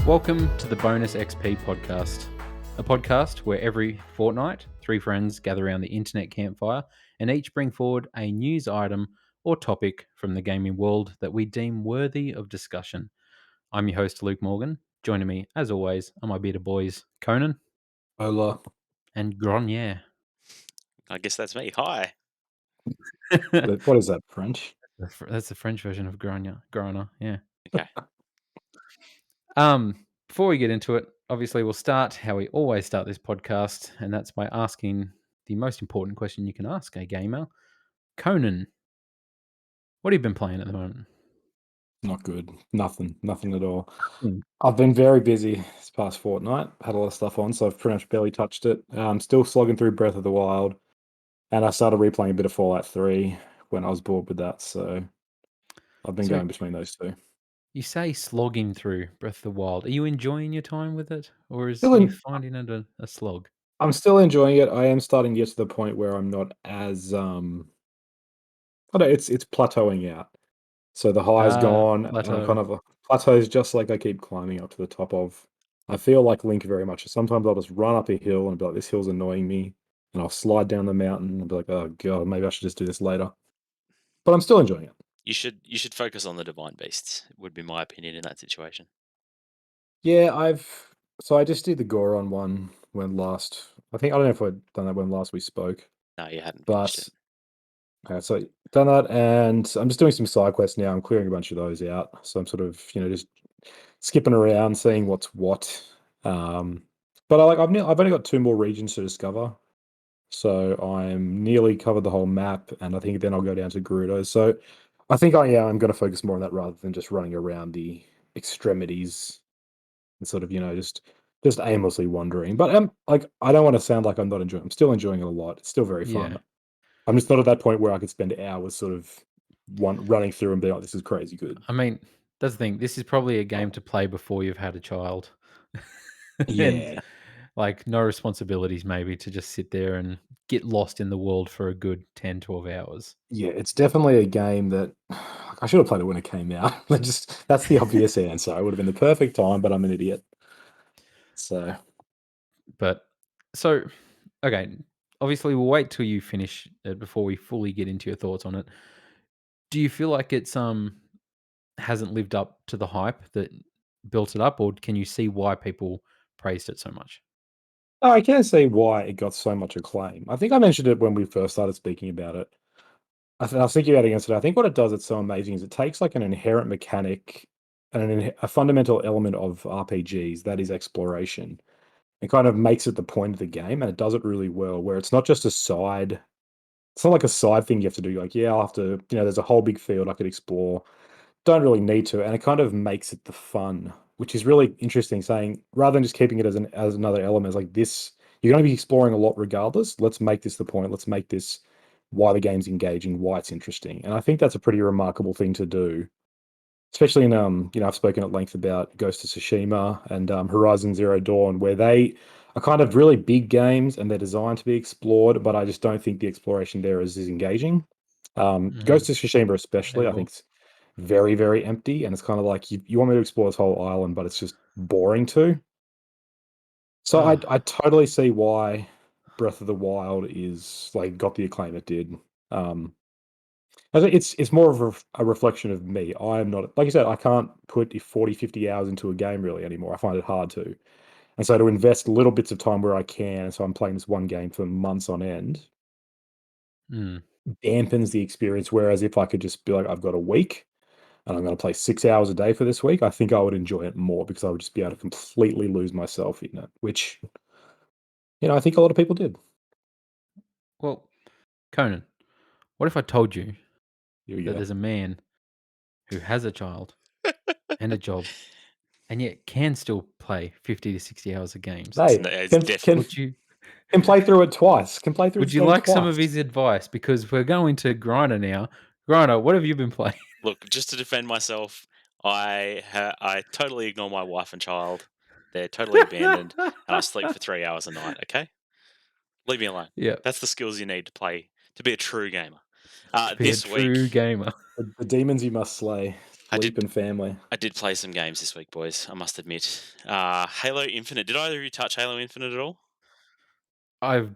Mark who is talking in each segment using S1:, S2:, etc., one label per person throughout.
S1: Welcome to the Bonus XP podcast, a podcast where every fortnight, three friends gather around the internet campfire and each bring forward a news item or topic from the gaming world that we deem worthy of discussion. I'm your host, Luke Morgan. Joining me, as always, are my bearded boys, Conan
S2: Hola.
S1: and Grenier.
S3: I guess that's me. Hi.
S2: What is that, French?
S1: That's the French version of Grenier, yeah.
S3: Okay.
S1: Before we get into it, obviously we'll start how we always start this podcast, and that's by asking the most important question you can ask a gamer. Conan, what have you been playing at the moment?
S2: Not good. Nothing at all.
S1: Hmm.
S2: I've been very busy this past fortnight. Had a lot of stuff on, so I've pretty much barely touched it. Still slogging through Breath of the Wild, and I started replaying a bit of Fallout 3 when I was bored with that. So I've been
S1: So
S2: going between those two.
S1: you say slogging through Breath of the Wild. Are you enjoying your time with it, or are
S2: Still
S1: you
S2: in,
S1: finding it a slog?
S2: I'm still enjoying it. I am starting to get to the point where I'm not as I don't know, it's plateauing out. So the high's gone, and I
S1: Plateau.
S2: kind of plateau's just like I keep climbing up to the top of. I feel like Link very much. Sometimes I'll just run up a hill and be like, "This hill's annoying me," and I'll slide down the mountain and be like, "Oh god, maybe I should just do this later." But I'm still enjoying it.
S3: You should focus on the divine beasts, would be my opinion in that situation.
S2: Yeah, I just did the Goron one when last. I don't know if I'd done that when last we spoke,
S3: No, you hadn't finished
S2: but
S3: it.
S2: so done that, and I'm just doing some side quests now. I'm clearing a bunch of those out, so I'm sort of just skipping around, seeing what's what. But I've only got two more regions to discover, so I'm nearly covered the whole map, and I think then I'll go down to Gerudo. So I think I'm going to focus more on that rather than just running around the extremities and sort of just aimlessly wandering. But I don't want to sound like I'm not enjoying. I'm still enjoying it a lot. It's still very fun.
S1: Yeah.
S2: I'm just not at that point where I could spend hours sort of running through and be like, "This is crazy good."
S1: I mean, that's the thing. This is probably a game to play before you've had a child. And
S2: Yeah.
S1: like no responsibilities, maybe to just sit there and get lost in the world for a good 10, 12 hours.
S2: Yeah, it's definitely a game that I should have played it when it came out. That's the obvious answer. It would have been the perfect time, but I'm an idiot. So
S1: But so, okay, obviously we'll wait till you finish it before we fully get into your thoughts on it. Do you feel like it's hasn't lived up to the hype that built it up, or can you see why people praised it so much?
S2: I can't see why it got so much acclaim. I think I mentioned it when we first started speaking about it. I was thinking about it yesterday. I think what it does that's so amazing is it takes like an inherent mechanic and a fundamental element of RPGs, that is exploration, and kind of makes it the point of the game, and it does it really well. Where it's not just a side. It's not like a side thing you have to do. Like, yeah, I'll have to. There's a whole big field I could explore. Don't really need to, and it kind of makes it the fun, which is really interesting. Saying rather than just keeping it as another element, it's like this, you're going to be exploring a lot regardless. Let's make this the point. Let's make this why the game's engaging, why it's interesting, and I think that's a pretty remarkable thing to do. Especially in I've spoken at length about Ghost of Tsushima and Horizon Zero Dawn, where they are kind of really big games and they're designed to be explored, but I just don't think the exploration there is as engaging.
S1: Mm,
S2: Ghost of Tsushima, especially, I
S1: debatable.
S2: think it's very, very empty, and it's kind of like you want me to explore this whole island, but it's just boring too. So I
S1: Ah,
S2: I totally see why Breath of the Wild is like got the acclaim it did. Um, I think it's more of a reflection of me. I am not like I said, I can't put 40, 50 hours into a game really anymore. I find it hard to. And so to invest little bits of time where I can, so I'm playing this one game for months on end,
S1: mm.
S2: dampens the experience. Whereas if I could just be like, I've got a week and I'm going to play 6 hours a day for this week, I think I would enjoy it more because I would just be able to completely lose myself in it, which, I think a lot of people did.
S1: Well, Conan, what if I told you
S2: Here we
S1: that
S2: go.
S1: there's a man who has a child and a job and yet can still play 50 to 60 hours of games?
S2: Hey,
S3: It's
S2: can,
S3: definitely.
S2: can,
S1: Would you
S2: can play through it twice. Can play through
S1: would
S2: this
S1: you
S2: game
S1: like some of
S2: twice.
S1: his advice? Because we're going to Grinder now. Grinder, what have you been playing?
S3: Look, just to defend myself, I totally ignore my wife and child. They're totally abandoned, and I sleep for 3 hours a night. Okay, leave me alone.
S1: Yeah,
S3: That's the skills you need to play to be a true gamer.
S1: to be a
S3: This
S1: true
S3: week,
S1: gamer.
S2: The demons you must slay.
S3: I
S2: sleep,
S3: did
S2: and family.
S3: I did play some games this week, boys. I must admit. Halo Infinite. Did either of you touch Halo Infinite at all?
S1: I've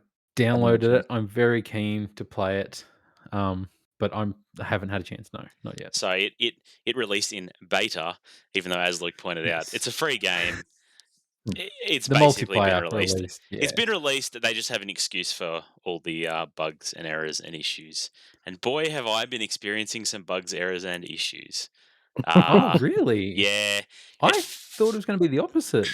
S2: Haven't had a
S1: downloaded it.
S2: chance.
S1: I'm very keen to play it, but I haven't had a chance. No, not yet.
S3: So it released in beta, even though, as Luke pointed out, it's
S1: Yes,
S3: a free game.
S2: Hmm.
S3: It's
S1: the
S3: basically been
S1: multiplayer
S3: released.
S1: released.
S3: It's
S1: Yeah,
S3: been released. They just have an excuse for all the bugs and errors and issues. And boy, have I been experiencing some bugs, errors, and issues.
S1: Oh,
S3: Uh
S1: really?
S3: yeah,
S1: I thought it was going to be the opposite.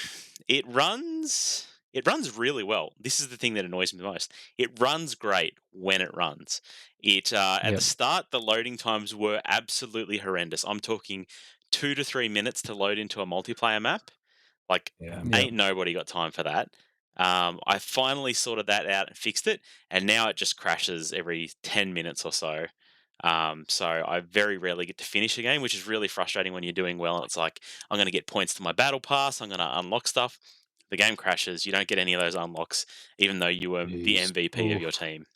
S3: it runs. It runs really well. This is the thing that annoys me the most. It runs great when it runs. It at the
S1: Yep.
S3: start, the loading times were absolutely horrendous. I'm talking 2 to 3 minutes to load into a multiplayer map. Like,
S2: Yeah.
S1: Yep.
S3: ain't nobody got time for that. I finally sorted that out and fixed it, and now it just crashes every 10 minutes or so. So I very rarely get to finish a game, which is really frustrating when you're doing well. And it's like, I'm going to get points to my battle pass, I'm going to unlock stuff. The game crashes, you don't get any of those unlocks, even though you were the
S2: Jeez.
S3: MVP of your
S1: Oof.
S3: team.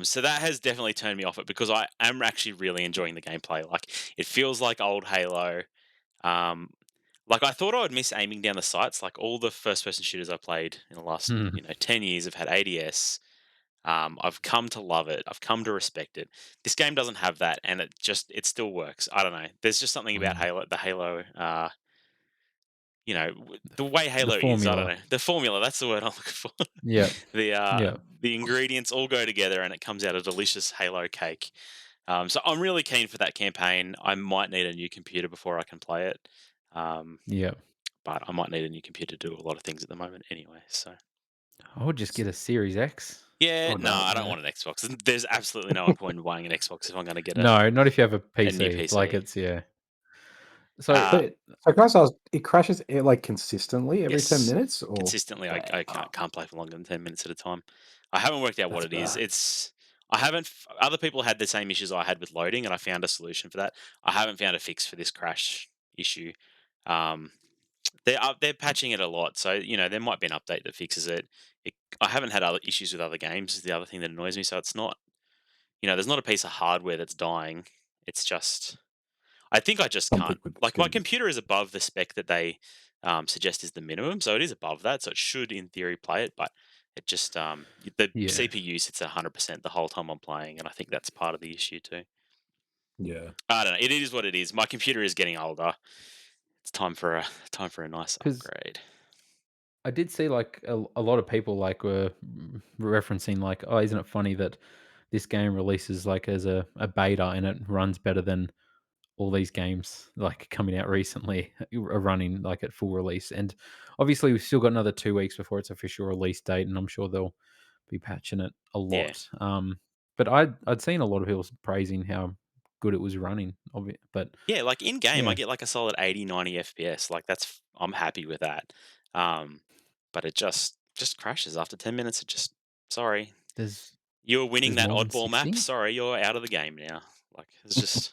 S3: So that has definitely turned me off it because I am actually really enjoying the gameplay. Like, it feels like old Halo. Um, like, I thought I would miss aiming down the sights. Like, all the first-person shooters I played in the last,
S1: Hmm.
S3: 10 years have had ADS. I've come to love it. I've come to respect it. This game doesn't have that, and it still works. I don't know. There's just something about
S2: Mm.
S3: Halo, the Halo, the way
S1: The
S3: Halo is. I don't
S1: formula.
S3: know. The formula. That's the word I'm looking for.
S1: Yep.
S3: the
S1: Yep.
S3: the ingredients all go together, and it comes out a delicious Halo cake. So I'm really keen for that campaign. I might need a new computer before I can play it. Um,
S1: Yep.
S3: but I might need a new computer to do a lot of things at the moment anyway. So
S1: I would just get a Series X.
S3: yeah,
S2: Oh
S3: no,
S2: no,
S3: I don't
S2: yeah.
S3: want an Xbox. There's absolutely no point in buying an Xbox if I'm going to get
S1: No, not if you have a
S3: a new
S1: PC. Like
S3: PC.
S1: it's yeah. So
S3: Uh,
S2: But so can I ask, it crashes like consistently every 10
S3: yes,
S2: minutes or
S3: consistently, I
S2: damn.
S3: can't play for longer than 10 minutes at a time. I haven't worked out what
S2: That's
S3: it is.
S2: bad.
S3: I haven't. Other people had the same issues I had with loading, and I found a solution for that. I haven't found a fix for this crash issue. Um, they're patching it a lot, so there might be an update that fixes it. I haven't had other issues with other games. Is the other thing that annoys me. So it's not, there's not a piece of hardware that's dying. It's just, I think I just
S2: Something
S3: can't.
S2: with the
S3: Like, my
S2: settings.
S3: computer is above the spec that they suggest is the minimum, so it is above that. So it should, in theory, play it, but it just the
S1: yeah,
S3: CPU sits at 100% the whole time I'm playing, and I think that's part of the issue too.
S2: Yeah.
S3: I don't know. It is what it is. My computer is getting older. It's time for a nice
S1: because
S3: upgrade.
S1: I did see like a lot of people like were referencing like, oh, isn't it funny that this game releases like as a beta and it runs better than all these games like coming out recently are running like at full release. And obviously we've still got another 2 weeks before its official release date, and I'm sure they'll be patching it a
S3: Yeah.
S1: lot. But I'd seen a lot of people praising how good it was running of it. But
S3: Yeah, like, in game, I
S1: yeah,
S3: get like a solid 80, 90 FPS. Like, I'm happy with that. Um, but it just crashes after 10 minutes. It just, sorry,
S1: there's
S3: you're winning
S1: there's
S3: that
S1: more than
S3: oddball map.
S1: 60.
S3: Sorry, you're out of the game now. Like,
S1: There's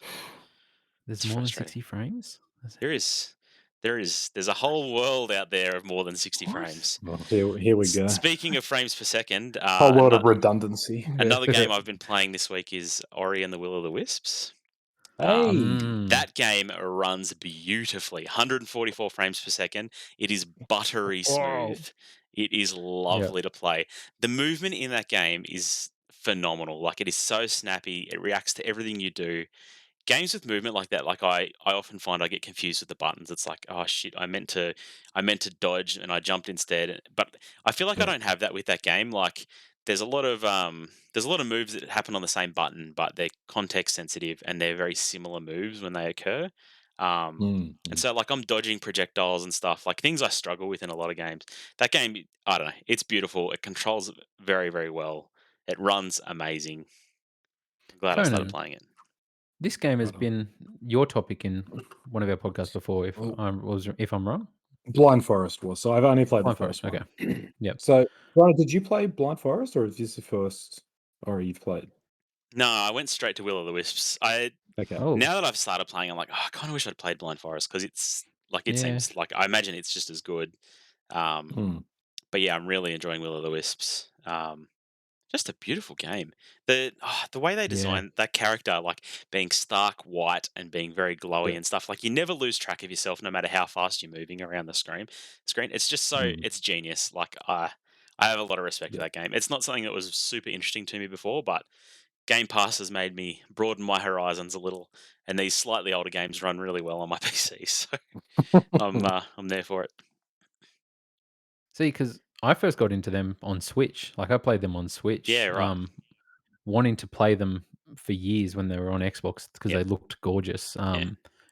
S3: it's
S1: more than
S3: frustrating.
S1: 60 frames.
S3: There is, there's a whole world out there of more than 60
S1: What?
S3: frames.
S2: Well, here we go.
S3: Speaking of frames per second,
S2: Whole world of redundancy. Yeah.
S3: another game I've been playing this week is Ori and the Will of the Wisps. Um,
S2: Hey.
S1: Mm,
S3: that game runs beautifully, 144 frames per second. It is buttery
S2: Whoa.
S3: smooth. It is
S1: yeah,
S3: lovely to play. The movement in that game is phenomenal. Like, it is so snappy. It reacts to everything you do. Games with movement like that, like, I often find I get confused with the buttons. It's like, oh shit, I meant to dodge and I jumped instead. But I feel like I
S2: Yeah.
S3: don't have that with that game. Like, there's a lot of moves that happen on the same button, but they're context sensitive and they're very similar moves when they occur.
S2: Mm,
S3: And
S2: mm.
S3: so, like, I'm dodging projectiles and stuff, like things I struggle with in a lot of games. That game, I don't know, it's beautiful. It controls very, very well. It runs amazing. I'm glad I started
S1: Conan.
S3: playing it.
S1: This game has
S2: Right on.
S1: been your topic in one of our podcasts before.
S2: Well,
S1: If I'm wrong,
S2: Blind Forest was. So I've only played the
S1: Blind Forest.
S2: first
S1: Okay.
S2: one.
S1: Yep.
S2: So, Ronald, did you play Blind Forest or is this the first or you've played?
S3: No, I went straight to Will o' the Wisps. I
S2: Okay.
S1: Oh,
S3: Now that I've started playing, I'm like, oh, I kind of wish I'd played Blind Forest because it
S1: yeah.
S3: seems like, I imagine it's just as good. Um,
S2: Mm.
S3: but yeah, I'm really enjoying Will o' the Wisps. Just a beautiful game. The way they
S1: Yeah.
S3: designed that character, like being stark white and being very glowy
S2: Yeah.
S3: and stuff, like you never lose track of yourself, no matter how fast you're moving around the screen. It's just so
S2: Mm.
S3: it's genius. Like I have a lot of respect for
S2: Yeah.
S3: that game. It's not something that was super interesting to me before, but Game Pass has made me broaden my horizons a little, and these slightly older games run really well on my PC. So I'm there for it.
S1: See, because I first got into them on Switch. Like I played them on
S3: Yeah,
S1: Switch,
S3: right.
S1: wanting to play them for years when they were on Xbox because
S3: Yep.
S1: they looked gorgeous.
S3: Yeah.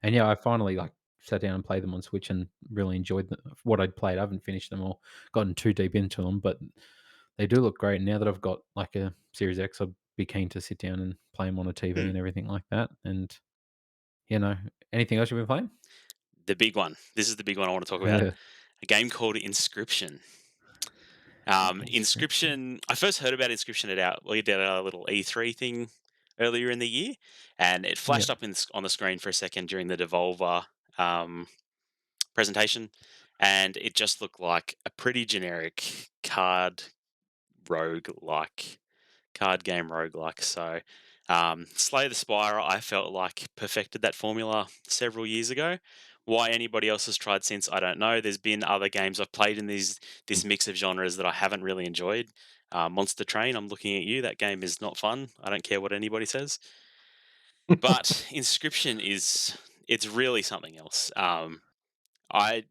S1: And yeah, I finally like sat down and played them on Switch and really enjoyed what I'd played. I haven't finished them or gotten too deep into them, but they do look great. Now that I've got like a Series X, I'd be keen to sit down and play them on a TV
S3: Hmm.
S1: and everything like that. And you know, anything else you've been playing?
S3: The big one. This is the big one I want to talk about. A game called Inscription.
S1: Inscription.
S3: Inscription. I first heard about Inscription we did a little E3 thing earlier in the year, and it
S1: Yeah.
S3: flashed up on the screen for a second during the Devolver um, presentation, and it just looked like a pretty generic rogue like card game roguelike. So, Slay the Spire, I felt like perfected that formula several years ago. Why anybody else has tried since, I don't know. There's been other games I've played in this mix of genres that I haven't really enjoyed. Monster Train, I'm looking at you. That game is not fun. I don't care what anybody says. But Inscription it's really something else. I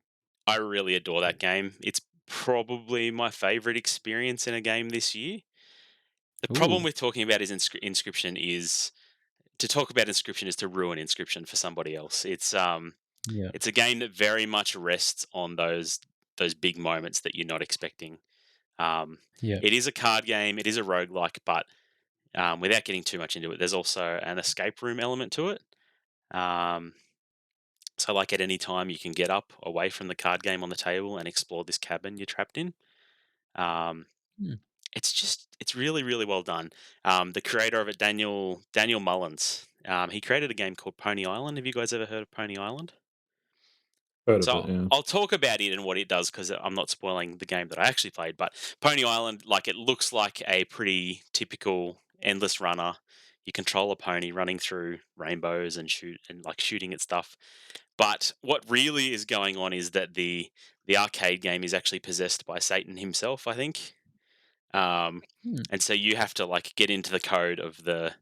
S3: I really adore that game. It's probably my favorite experience in a game this year. The problem
S1: Ooh.
S3: with talking about Inscription is to talk about Inscription is to ruin Inscription for somebody else.
S1: Yeah.
S3: It's a game that very much rests on those big moments that you're not expecting. Um,
S1: Yeah.
S3: it is a card game. It is a roguelike, but without getting too much into it, there's also an escape room element to it. Um, so, like at any time, you can get up away from the card game on the table and explore this cabin you're trapped in. Um,
S1: Hmm.
S3: it's really really well done. The creator of it, Daniel Mullins, he created a game called Pony Island. Have you guys ever heard of Pony Island?
S2: Heard of
S3: So
S2: it, yeah.
S3: I'll talk about it and what it does because I'm not spoiling the game that I actually played. But Pony Island, like it looks like a pretty typical endless runner. You control a pony running through rainbows and shooting at stuff. But what really is going on is that the arcade game is actually possessed by Satan himself, I think. Um,
S1: Hmm.
S3: and so you have to like get into the code of the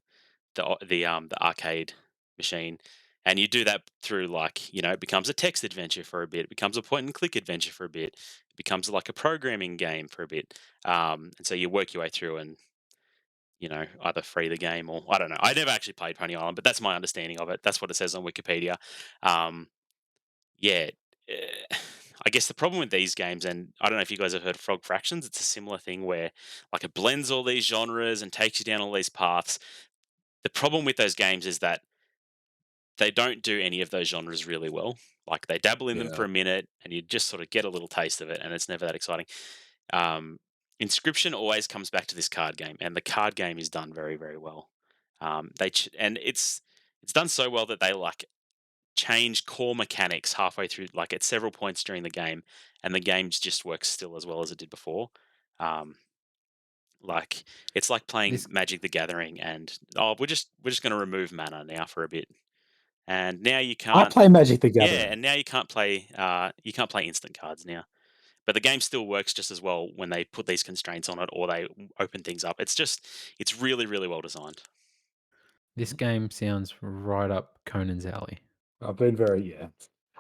S3: arcade machine, and you do that through like it becomes a text adventure for a bit, it becomes a point and click adventure for a bit, it becomes like a programming game for a bit, and so you work your way through and either free the game or I don't know. I never actually played Pony Island, but that's my understanding of it. That's what it says on Wikipedia. Um, yeah. eh, I guess the problem with these games, and I don't know if you guys have heard of Frog Fractions, it's a similar thing where like it blends all these genres and takes you down all these paths. The problem with those games is that they don't do any of those genres really well. Like they dabble in them for
S2: Yeah.
S3: a minute and you just sort of get a little taste of it and it's never that exciting. Um, Inscription always comes back to this card game, and the card game is done very, very well. And it's done so well that they like change core mechanics halfway through, like at several points during the game, and the game just works still as well as it did before. Um, like it's like playing
S1: This
S3: Magic the Gathering, and we're just going to remove mana now for a bit, and now you
S2: I
S3: can't.
S2: play Magic the
S3: Yeah,
S2: Gathering.
S3: and now you can't play instant cards now. But the game still works just as well when they put these constraints on it or they open things up. It's really really well designed.
S1: this game sounds right up Conan's alley.
S2: I've been yeah.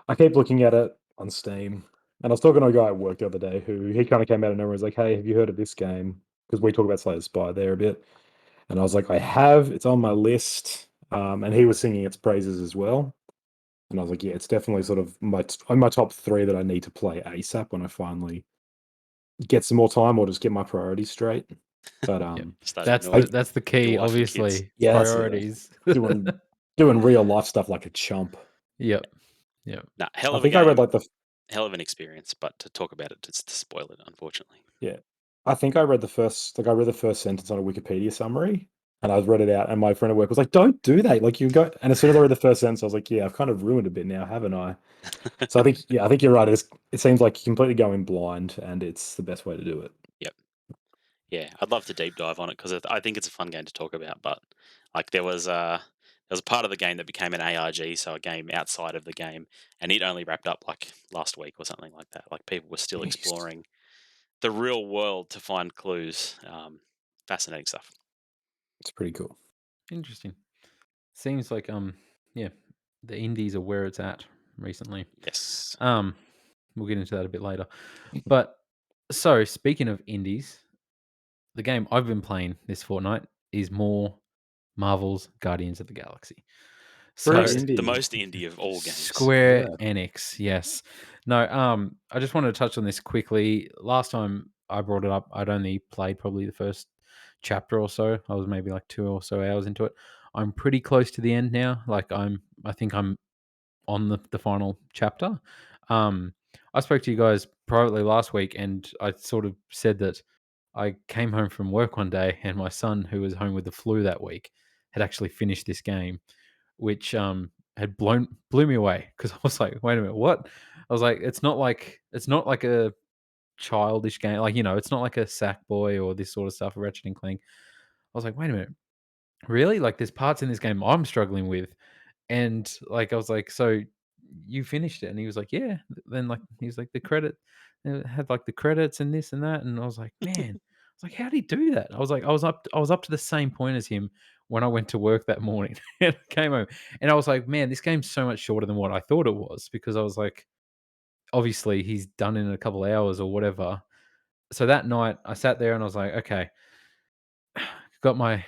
S2: I keep looking at it on Steam, and I was talking to a guy at work the other day who he kind of came out of nowhere and was like, "Hey, have you heard of this game?" Because we talk about Slay the Spire there a bit, and I was like, "I have. It's on my list." And he was singing its praises as well, and I was like, "Yeah, it's definitely sort of on my top three that I need to play ASAP when I finally get some more time or just get my priorities straight." But
S1: Yep.
S3: Start
S1: That's
S3: ignoring
S1: the
S2: I
S1: that's the
S3: your
S1: key,
S3: wife and kids.
S1: obviously. It's
S2: yeah, that's it.
S1: priorities.
S2: Doing doing real life stuff like a chump.
S1: Yep. Yep.
S3: Nah, hell
S2: I
S3: of a
S2: think I read
S3: game,
S2: like the
S3: hell of an experience. But to talk about it, just to spoil it, unfortunately.
S2: Yeah. I think I read the first sentence on a Wikipedia summary, and I read it out, and my friend at work was like, "Don't do that, like, you go," and as soon as I read the first sentence, I was like, "Yeah, I've kind of ruined a bit now, haven't I?" So I think you're right, it seems like you completely go in blind, and it's the best way to do it.
S3: Yep. Yeah, I'd love to deep dive on it because I think it's a fun game to talk about. But like there was a part of the game that became an ARG, so a game outside of the game, and it only wrapped up like last week or something like that. Like people were still
S2: Jeez.
S3: exploring the real world to find clues. Fascinating stuff.
S2: It's pretty cool.
S1: Interesting. Seems like yeah, the indies are where it's at recently.
S3: Yes.
S1: We'll get into that a bit later. But so speaking of indies, the game I've been playing this fortnight is more Marvel's Guardians of the Galaxy.
S2: Very
S1: So
S3: The
S2: indie.
S3: most indie of all games.
S1: Square
S2: Yeah.
S1: Enix, yes. No, I just wanted to touch on this quickly. Last time I brought it up, I'd only played probably the first chapter or so. I was maybe like 2 or so hours into it. I'm pretty close to the end now. Like I think I'm on the final chapter. Um, I spoke to you guys privately last week, and I sort of said that I came home from work one day, and my son, who was home with the flu that week, had actually finished this game, which had blew me away because I was like, wait a minute, what? I was like, it's not like a childish game, like it's not like a Sackboy or this sort of stuff, Ratchet and Clank. I was like, wait a minute, really? Like, there's parts in this game I'm struggling with, and, like, I was like, "So, you finished it?" And he was like, "Yeah." Then, like, he was like, "The credit" it had, like, the credits and this and that, and I was like, "Man." I was like, "How'd he do that?" I was like, I was up to the same point as him when I went to work that morning, and I came home, and I was like, "Man, this game's so much shorter than what I thought it was," because I was like, obviously, he's done it in a couple of hours or whatever. So that night, I sat there and I was like, "Okay." Got my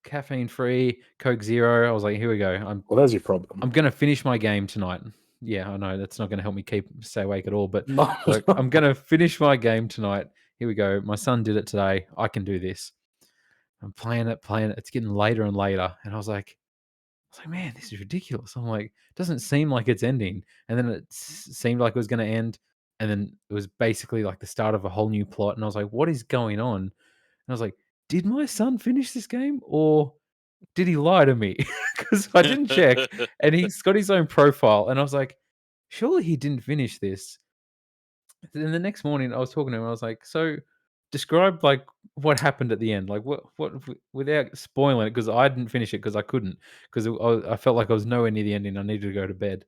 S1: caffeine-free Coke Zero. I was like, "Here we go. I'm
S2: Well, there's your problem.
S1: I'm gonna finish my game tonight." Yeah, I know that's not gonna help me stay awake at all, but
S2: No,
S1: I was like, "I'm gonna finish my game tonight. Here we go. My son did it today. I can do this." I'm playing it. It's getting later and later, and I was like, "Man, this is ridiculous." I'm like, "It doesn't seem like it's ending." And then it seemed like it was gonna end, and then it was basically like the start of a whole new plot, and I was like, "What is going on?" And I was like, "Did my son finish this game, or did he lie to me?" Because I didn't check, and he's got his own profile, and I was like, "Surely he didn't finish this." Then the next morning, I was talking to him, I was like, "So, describe, like, what happened at the end, like, without spoiling it, because I didn't finish it because I couldn't, 'cause I felt like I was nowhere near the ending, I needed to go to bed."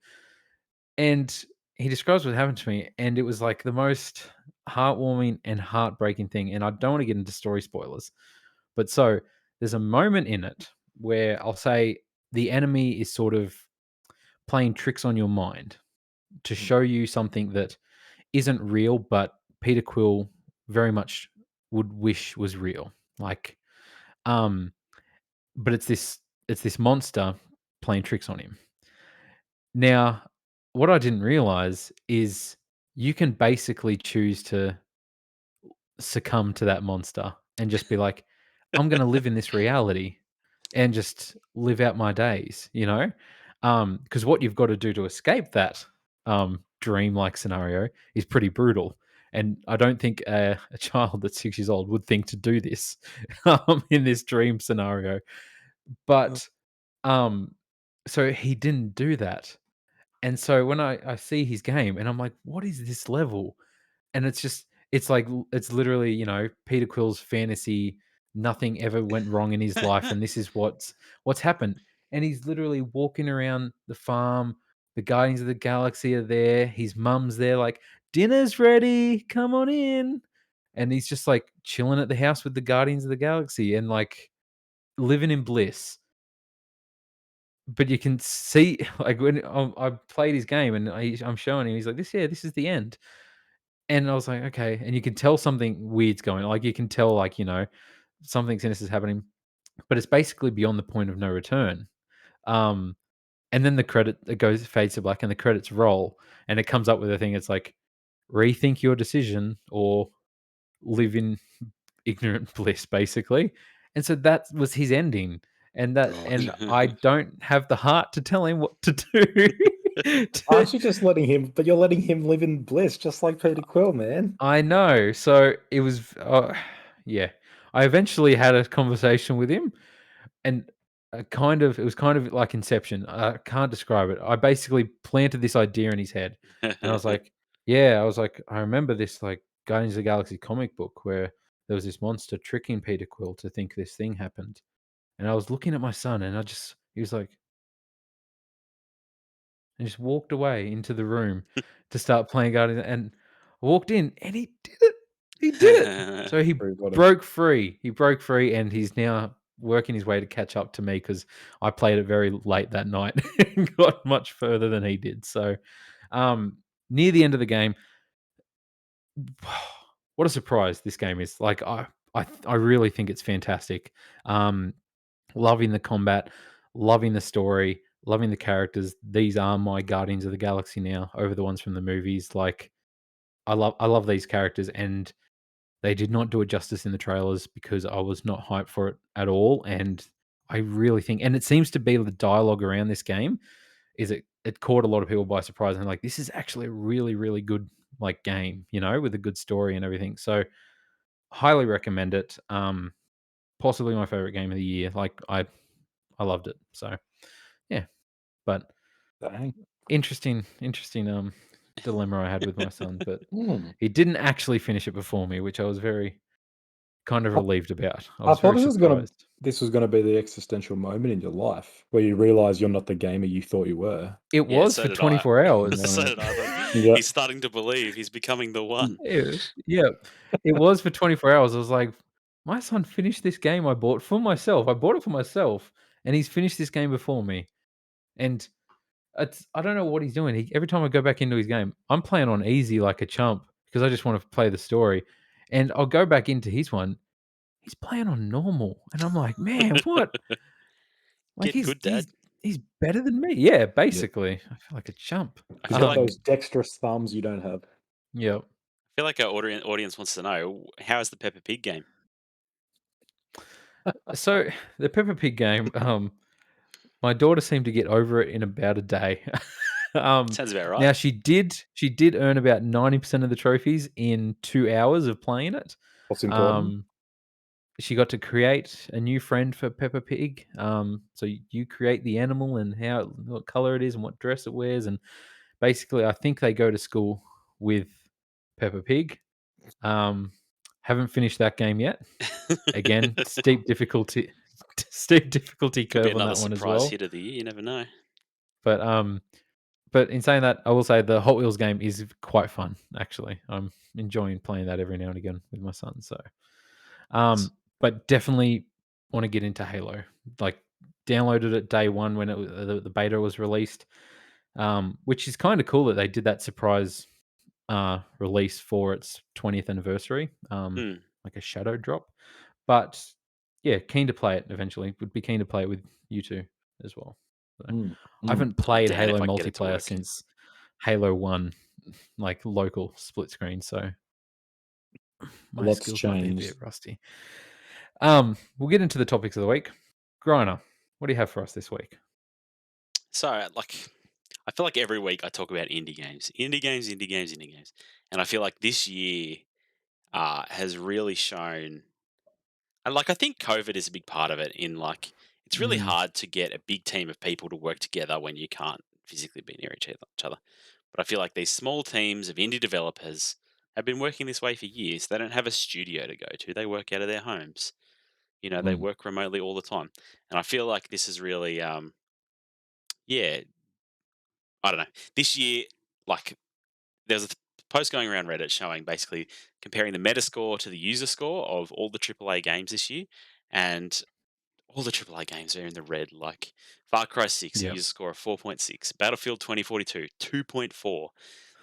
S1: And he describes what happened to me, and it was, like, the most heartwarming and heartbreaking thing, and I don't wanna get into story spoilers. But so there's a moment in it where I'll say the enemy is sort of playing tricks on your mind to show you something that isn't real, but Peter Quill very much would wish was real. Like, um, but it's this monster playing tricks on him. Now, what I didn't realize is you can basically choose to succumb to that monster and just be like, I'm going to live in this reality and just live out my days, you know? Because what you've got to do to escape that dream-like scenario is pretty brutal. And I don't think a child that's 6 years old would think to do this in this dream scenario. But um, so he didn't do that. And so when I see his game and I'm like, what is this level? And it's like it's literally, Peter Quill's fantasy, nothing ever went wrong in his life, and this is what's happened. And he's literally walking around the farm, the Guardians of the Galaxy are there, his mum's there, like, "Dinner's ready, come on in." And he's just, like, chilling at the house with the Guardians of the Galaxy and, like, living in bliss. But you can see, like, when I played his game and I'm showing him, he's like, this is the end." And I was like, "Okay," and you can tell something weird's going on, like, you can tell, like, something sinister's happening, but it's basically beyond the point of no return. Um, and then the credit it goes fades to black and the credits roll, and it comes up with a thing, it's like, "Rethink your decision or live in ignorant bliss," basically. And so that was his ending, and I don't have the heart to tell him what to do. To
S2: aren't you just letting him? But you're letting him live in bliss, just like Peter Quill, man.
S1: I know. So it was, yeah. I eventually had a conversation with him, and it was kind of like Inception. I can't describe it. I basically planted this idea in his head, and I was like, yeah, I was like, I remember this like Guardians of the Galaxy comic book where there was this monster tricking Peter Quill to think this thing happened. And I was looking at my son, and he was like, and just walked away into the room to start playing Guardians, and I walked in, and he did it. He did it. So he
S2: Very funny.
S1: broke free. He broke free, and he's now working his way to catch up to me because I played it very late that night and got much further than he did. So, near the end of the game, what a surprise this game is! Like I really think it's fantastic. Um, Loving the combat, loving the story, loving the characters. These are my Guardians of the Galaxy now over the ones from the movies. Like I love these characters, and they did not do it justice in the trailers because I was not hyped for it at all. And I really think, and it seems to be the dialogue around this game is it caught a lot of people by surprise, and like, this is actually a really, really good like game, with a good story and everything. So highly recommend it. Possibly my favorite game of the year. Like I loved it. So yeah, but
S2: Dang.
S1: interesting dilemma I had with my son, but
S2: Hmm.
S1: he didn't actually finish it before me, which I was very kind of
S2: I,
S1: relieved about. I
S2: I
S1: was
S2: thought
S1: very surprised.
S2: this was gonna be the existential moment in your life where you realize you're not the gamer you thought you were.
S1: It
S3: Yeah,
S1: was
S3: so
S1: for
S3: did I.
S1: 24 hours.
S3: So
S2: Right.
S3: did I. But
S2: Yeah.
S3: he's starting to believe he's becoming the one.
S1: Yeah, yeah. It was for 24 hours. I was like, my son finished this game I bought for myself. I bought it for myself, and he's finished this game before me. And I don't know what he's doing. Every time I go back into his game, I'm playing on easy like a chump because I just want to play the story. And I'll go back into his one. He's playing on normal, and I'm like, man, what? Like
S3: Get
S1: he's
S3: good, Dad.
S1: he's he's better than me. Yeah,
S2: Yeah.
S1: basically. I feel like a chump.
S3: I
S2: He's
S3: feel
S2: got
S3: like
S2: those dexterous thumbs you don't have.
S1: Yeah.
S3: I feel like our audience wants to know, how is the Peppa Pig game?
S1: So the Peppa Pig game, my daughter seemed to get over it in about a day.
S3: Sounds about right.
S1: Now she did earn about 90% of the trophies in 2 hours of playing it.
S2: What's important?
S1: Um, she got to create a new friend for Peppa Pig. So you create the animal and what color it is and what dress it wears, and basically, I think they go to school with Peppa Pig. Um, haven't finished that game yet. Again, steep difficulty, steep difficulty
S3: Could be
S1: curve on
S3: another
S1: that one as
S3: surprise
S1: well.
S3: hit of the year. You never know.
S1: But but in saying that, I will say the Hot Wheels game is quite fun. Actually, I'm enjoying playing that every now and again with my son. So, but definitely want to get into Halo. Like, downloaded it day one when the beta was released, which is kind of cool that they did that surprise release for its 20th anniversary,
S3: Hmm.
S1: like a shadow drop. But yeah, keen to play it eventually. Would be keen to play it with you two as well. So,
S2: Mm,
S1: I
S2: mm.
S1: haven't
S3: Oh,
S1: played
S3: Dan, if
S1: Halo
S3: I can get it to
S1: multiplayer
S3: work.
S1: since Halo 1, like local split screen. So
S2: A
S1: my
S2: lot's
S1: skills might be a
S2: changed.
S1: bit rusty. We'll get into the topics of the week. Griner, what do you have for us this week?
S3: So, I feel like every week I talk about indie games, indie games, indie games, indie games, and I feel like this year has really shown. And I think COVID is a big part of it. It's really
S2: Mm,
S3: hard to get a big team of people to work together when you can't physically be near each other. But I feel like these small teams of indie developers have been working this way for years. They don't have a studio to go to. They work out of their homes. They
S2: mm,
S3: work remotely all the time. And I feel like this is really, yeah, I don't know. This year, like, there's a post going around Reddit showing basically comparing the Metascore to the user score of all the AAA games this year. And all the AAA games are in the red. Like Far Cry 6, a
S1: Yeah.
S3: user score of 4.6. Battlefield 2042, 2.4.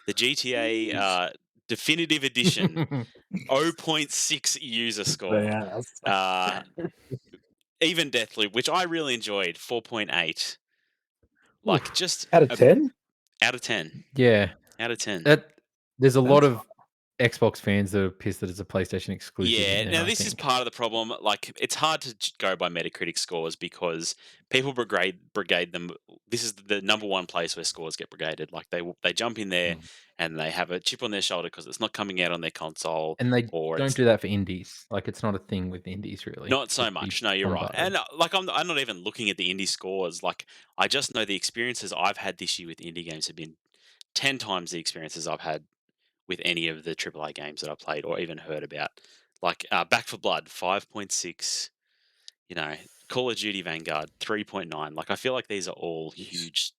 S3: The GTA
S2: Jeez.
S3: Definitive Edition, zero point 0.6 user score.
S2: Yes.
S3: Uh, even Deathloop, which I really enjoyed, 4.8. Like,
S1: Oof.
S3: just
S2: Out of 10?
S3: out of 10.
S1: Yeah.
S3: Out of 10.
S1: That there's a lot
S2: That's
S1: of Xbox fans that are pissed that it's a PlayStation exclusive in
S3: Yeah,
S1: there,
S3: now
S1: I
S3: this is
S1: think.
S3: part of the problem. Like, it's hard to go by Metacritic scores because people brigade them. This is the number one place where scores get brigaded. Like, they jump in there
S2: mm,
S3: and they have a chip on their shoulder because it's not coming out on their console,
S1: And they
S3: or
S1: don't
S3: it's
S1: do that for indies. Like, it's not a thing with indies really
S3: not
S1: to
S3: so
S1: be
S3: much. No, you're right.
S1: bombarded.
S3: And I'm not even looking at the indie scores. Like, I just know the experiences I've had this year with indie games have been 10 times the experiences I've had with any of the AAA games that I played or even heard about. Like Back for Blood, 5.6. You know, Call of Duty Vanguard, 3.9. Like I feel like these are all
S2: Jeez.
S3: huge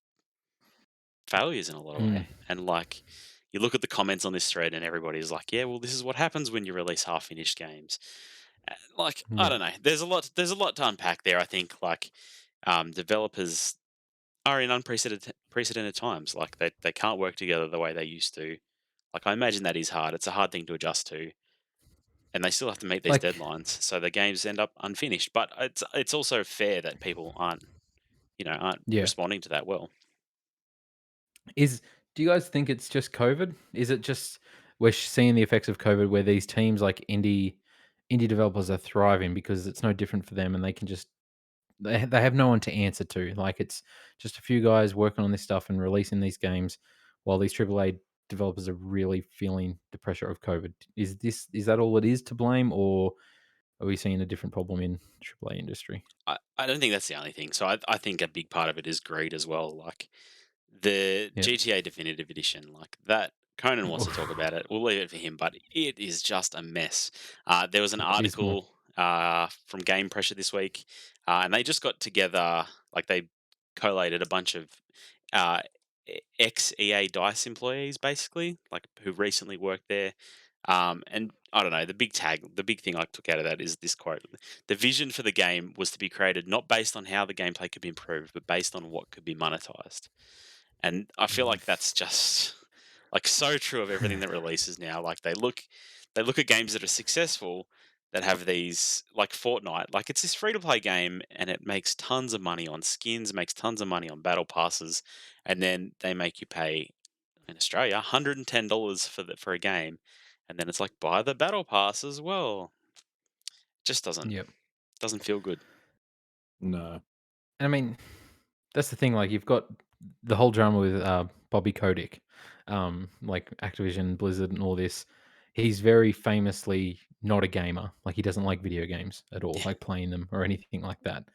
S3: failures in a lot of
S1: Mm.
S3: way. And like you look at the comments on this thread, and everybody's like, "Yeah, well, this is what happens when you release half-finished games." Like I
S1: Yeah.
S3: don't know. There's a lot. There's a lot to unpack there. I think like developers are in unprecedented times. Like they can't work together the way they used to. Like I imagine that is hard. It's a hard thing to adjust to, and they still have to meet these
S1: Like,
S3: deadlines. So the games end up unfinished. But it's also fair that people aren't
S1: yeah.
S3: responding to that well.
S1: Do you guys think it's just COVID? Is it just we're seeing the effects of COVID where these teams like indie developers are thriving because it's no different for them and they can just they have no one to answer to. Like it's just a few guys working on this stuff and releasing these games while these AAA developers are really feeling the pressure of COVID. Is that all it is to blame, or are we seeing a different problem in AAA industry?
S3: I don't think that's the only thing. So I think a big part of it is greed as well. Like the
S1: Yeah.
S3: GTA Definitive Edition, like that. Conan wants to talk
S1: Oof.
S3: about it. We'll leave it for him, but it is just a mess. There was an
S1: Abysmal.
S3: article from Game Pressure this week, and they just got together, like they collated a bunch of uh, ex EA Dice employees, basically, like who recently worked there. And I don't know, the big thing I took out of that is this quote: "The vision for the game was to be created not based on how the gameplay could be improved, but based on what could be monetized." And I feel like that's just like so true of everything that releases now. Like they look at games that are successful that have these like Fortnite, like it's this free to play game and it makes tons of money on skins, makes tons of money on battle passes, and then they make you pay in Australia $110 for a game, and then it's like buy the battle pass as well. Just
S1: Yep.
S3: doesn't feel good.
S2: No.
S1: I mean, that's the thing. Like, you've got the whole drama with Bobby Kotick, like Activision, Blizzard, and all this. He's very famously not a gamer. Like, he doesn't like video games at all, like playing them or anything like that.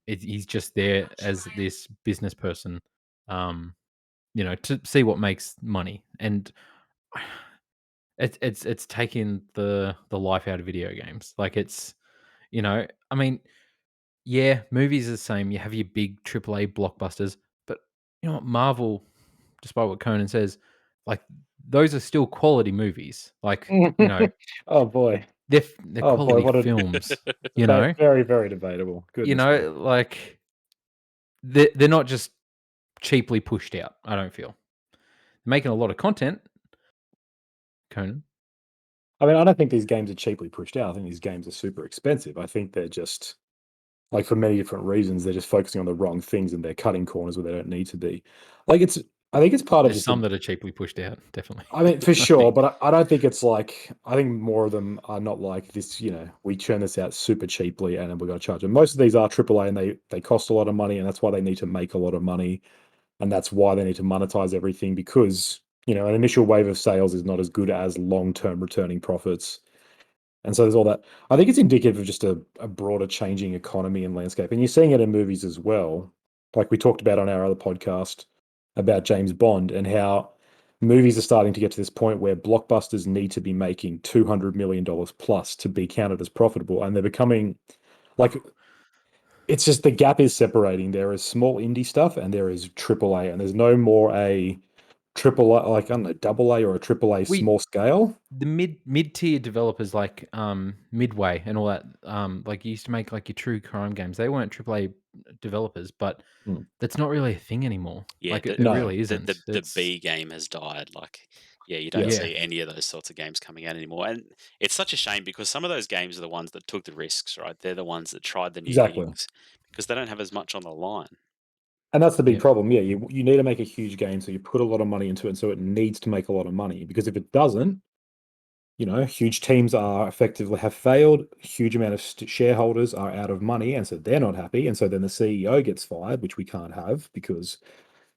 S1: He's just there as this business person, um, to see what makes money, and it's taking the life out of video games. Like, I mean, yeah, movies are the same. You have your big AAA blockbusters, but you know what? Marvel, despite what Conan says, like those are still quality movies. Like,
S2: Oh boy.
S1: they're
S2: Oh boy,
S1: quality
S2: what a
S1: films. You know,
S2: very, very debatable. Goodness me.
S1: like they're not just cheaply pushed out. I don't feel they're making a lot of content. Conan,
S2: I mean, I don't think these games are cheaply pushed out. I think these games are super expensive. I think they're just like for many different reasons, they're just focusing on the wrong things and they're cutting corners where they don't need to be. Like I think it's part of
S1: there's
S2: just
S1: some that are cheaply pushed out. Definitely,
S2: I mean, for
S1: I
S2: sure,
S1: think.
S2: but I don't think it's like I think more of them are not like this, we churn this out super cheaply and then we're gonna charge them. Most of these are AAA and they cost a lot of money and that's why they need to make a lot of money. And that's why they need to monetize everything because, an initial wave of sales is not as good as long-term returning profits. And so there's all that. I think it's indicative of just a broader changing economy and landscape. And you're seeing it in movies as well. Like we talked about on our other podcast about James Bond and how movies are starting to get to this point where blockbusters need to be making $200 million plus to be counted as profitable. And they're becoming like, it's just the gap is separating. There is small indie stuff and there is AAA, and there's no more a triple A, like, I don't know, double A or a triple A
S1: We
S2: small scale.
S1: the mid-tier developers like Midway and all that, like you used to make like your true crime games. They weren't AAA developers, but
S2: Hmm.
S1: that's not really a thing anymore.
S3: Yeah,
S1: Like it
S2: No.
S1: really isn't.
S3: the
S1: It's
S3: B game has died. Like, yeah, you don't
S2: Yeah,
S1: yeah,
S3: see any of those sorts of games coming out anymore, and it's such a shame because some of those games are the ones that took the risks, right? They're the ones that tried the new
S2: exactly.
S3: things because they don't have as much on the line.
S2: And that's the big
S1: yeah.
S2: problem. Yeah, you need to make a huge game, so you put a lot of money into it, and so it needs to make a lot of money. Because if it doesn't, huge teams are effectively have failed. Huge amount of shareholders are out of money, and so they're not happy. And so then the CEO gets fired, which we can't have because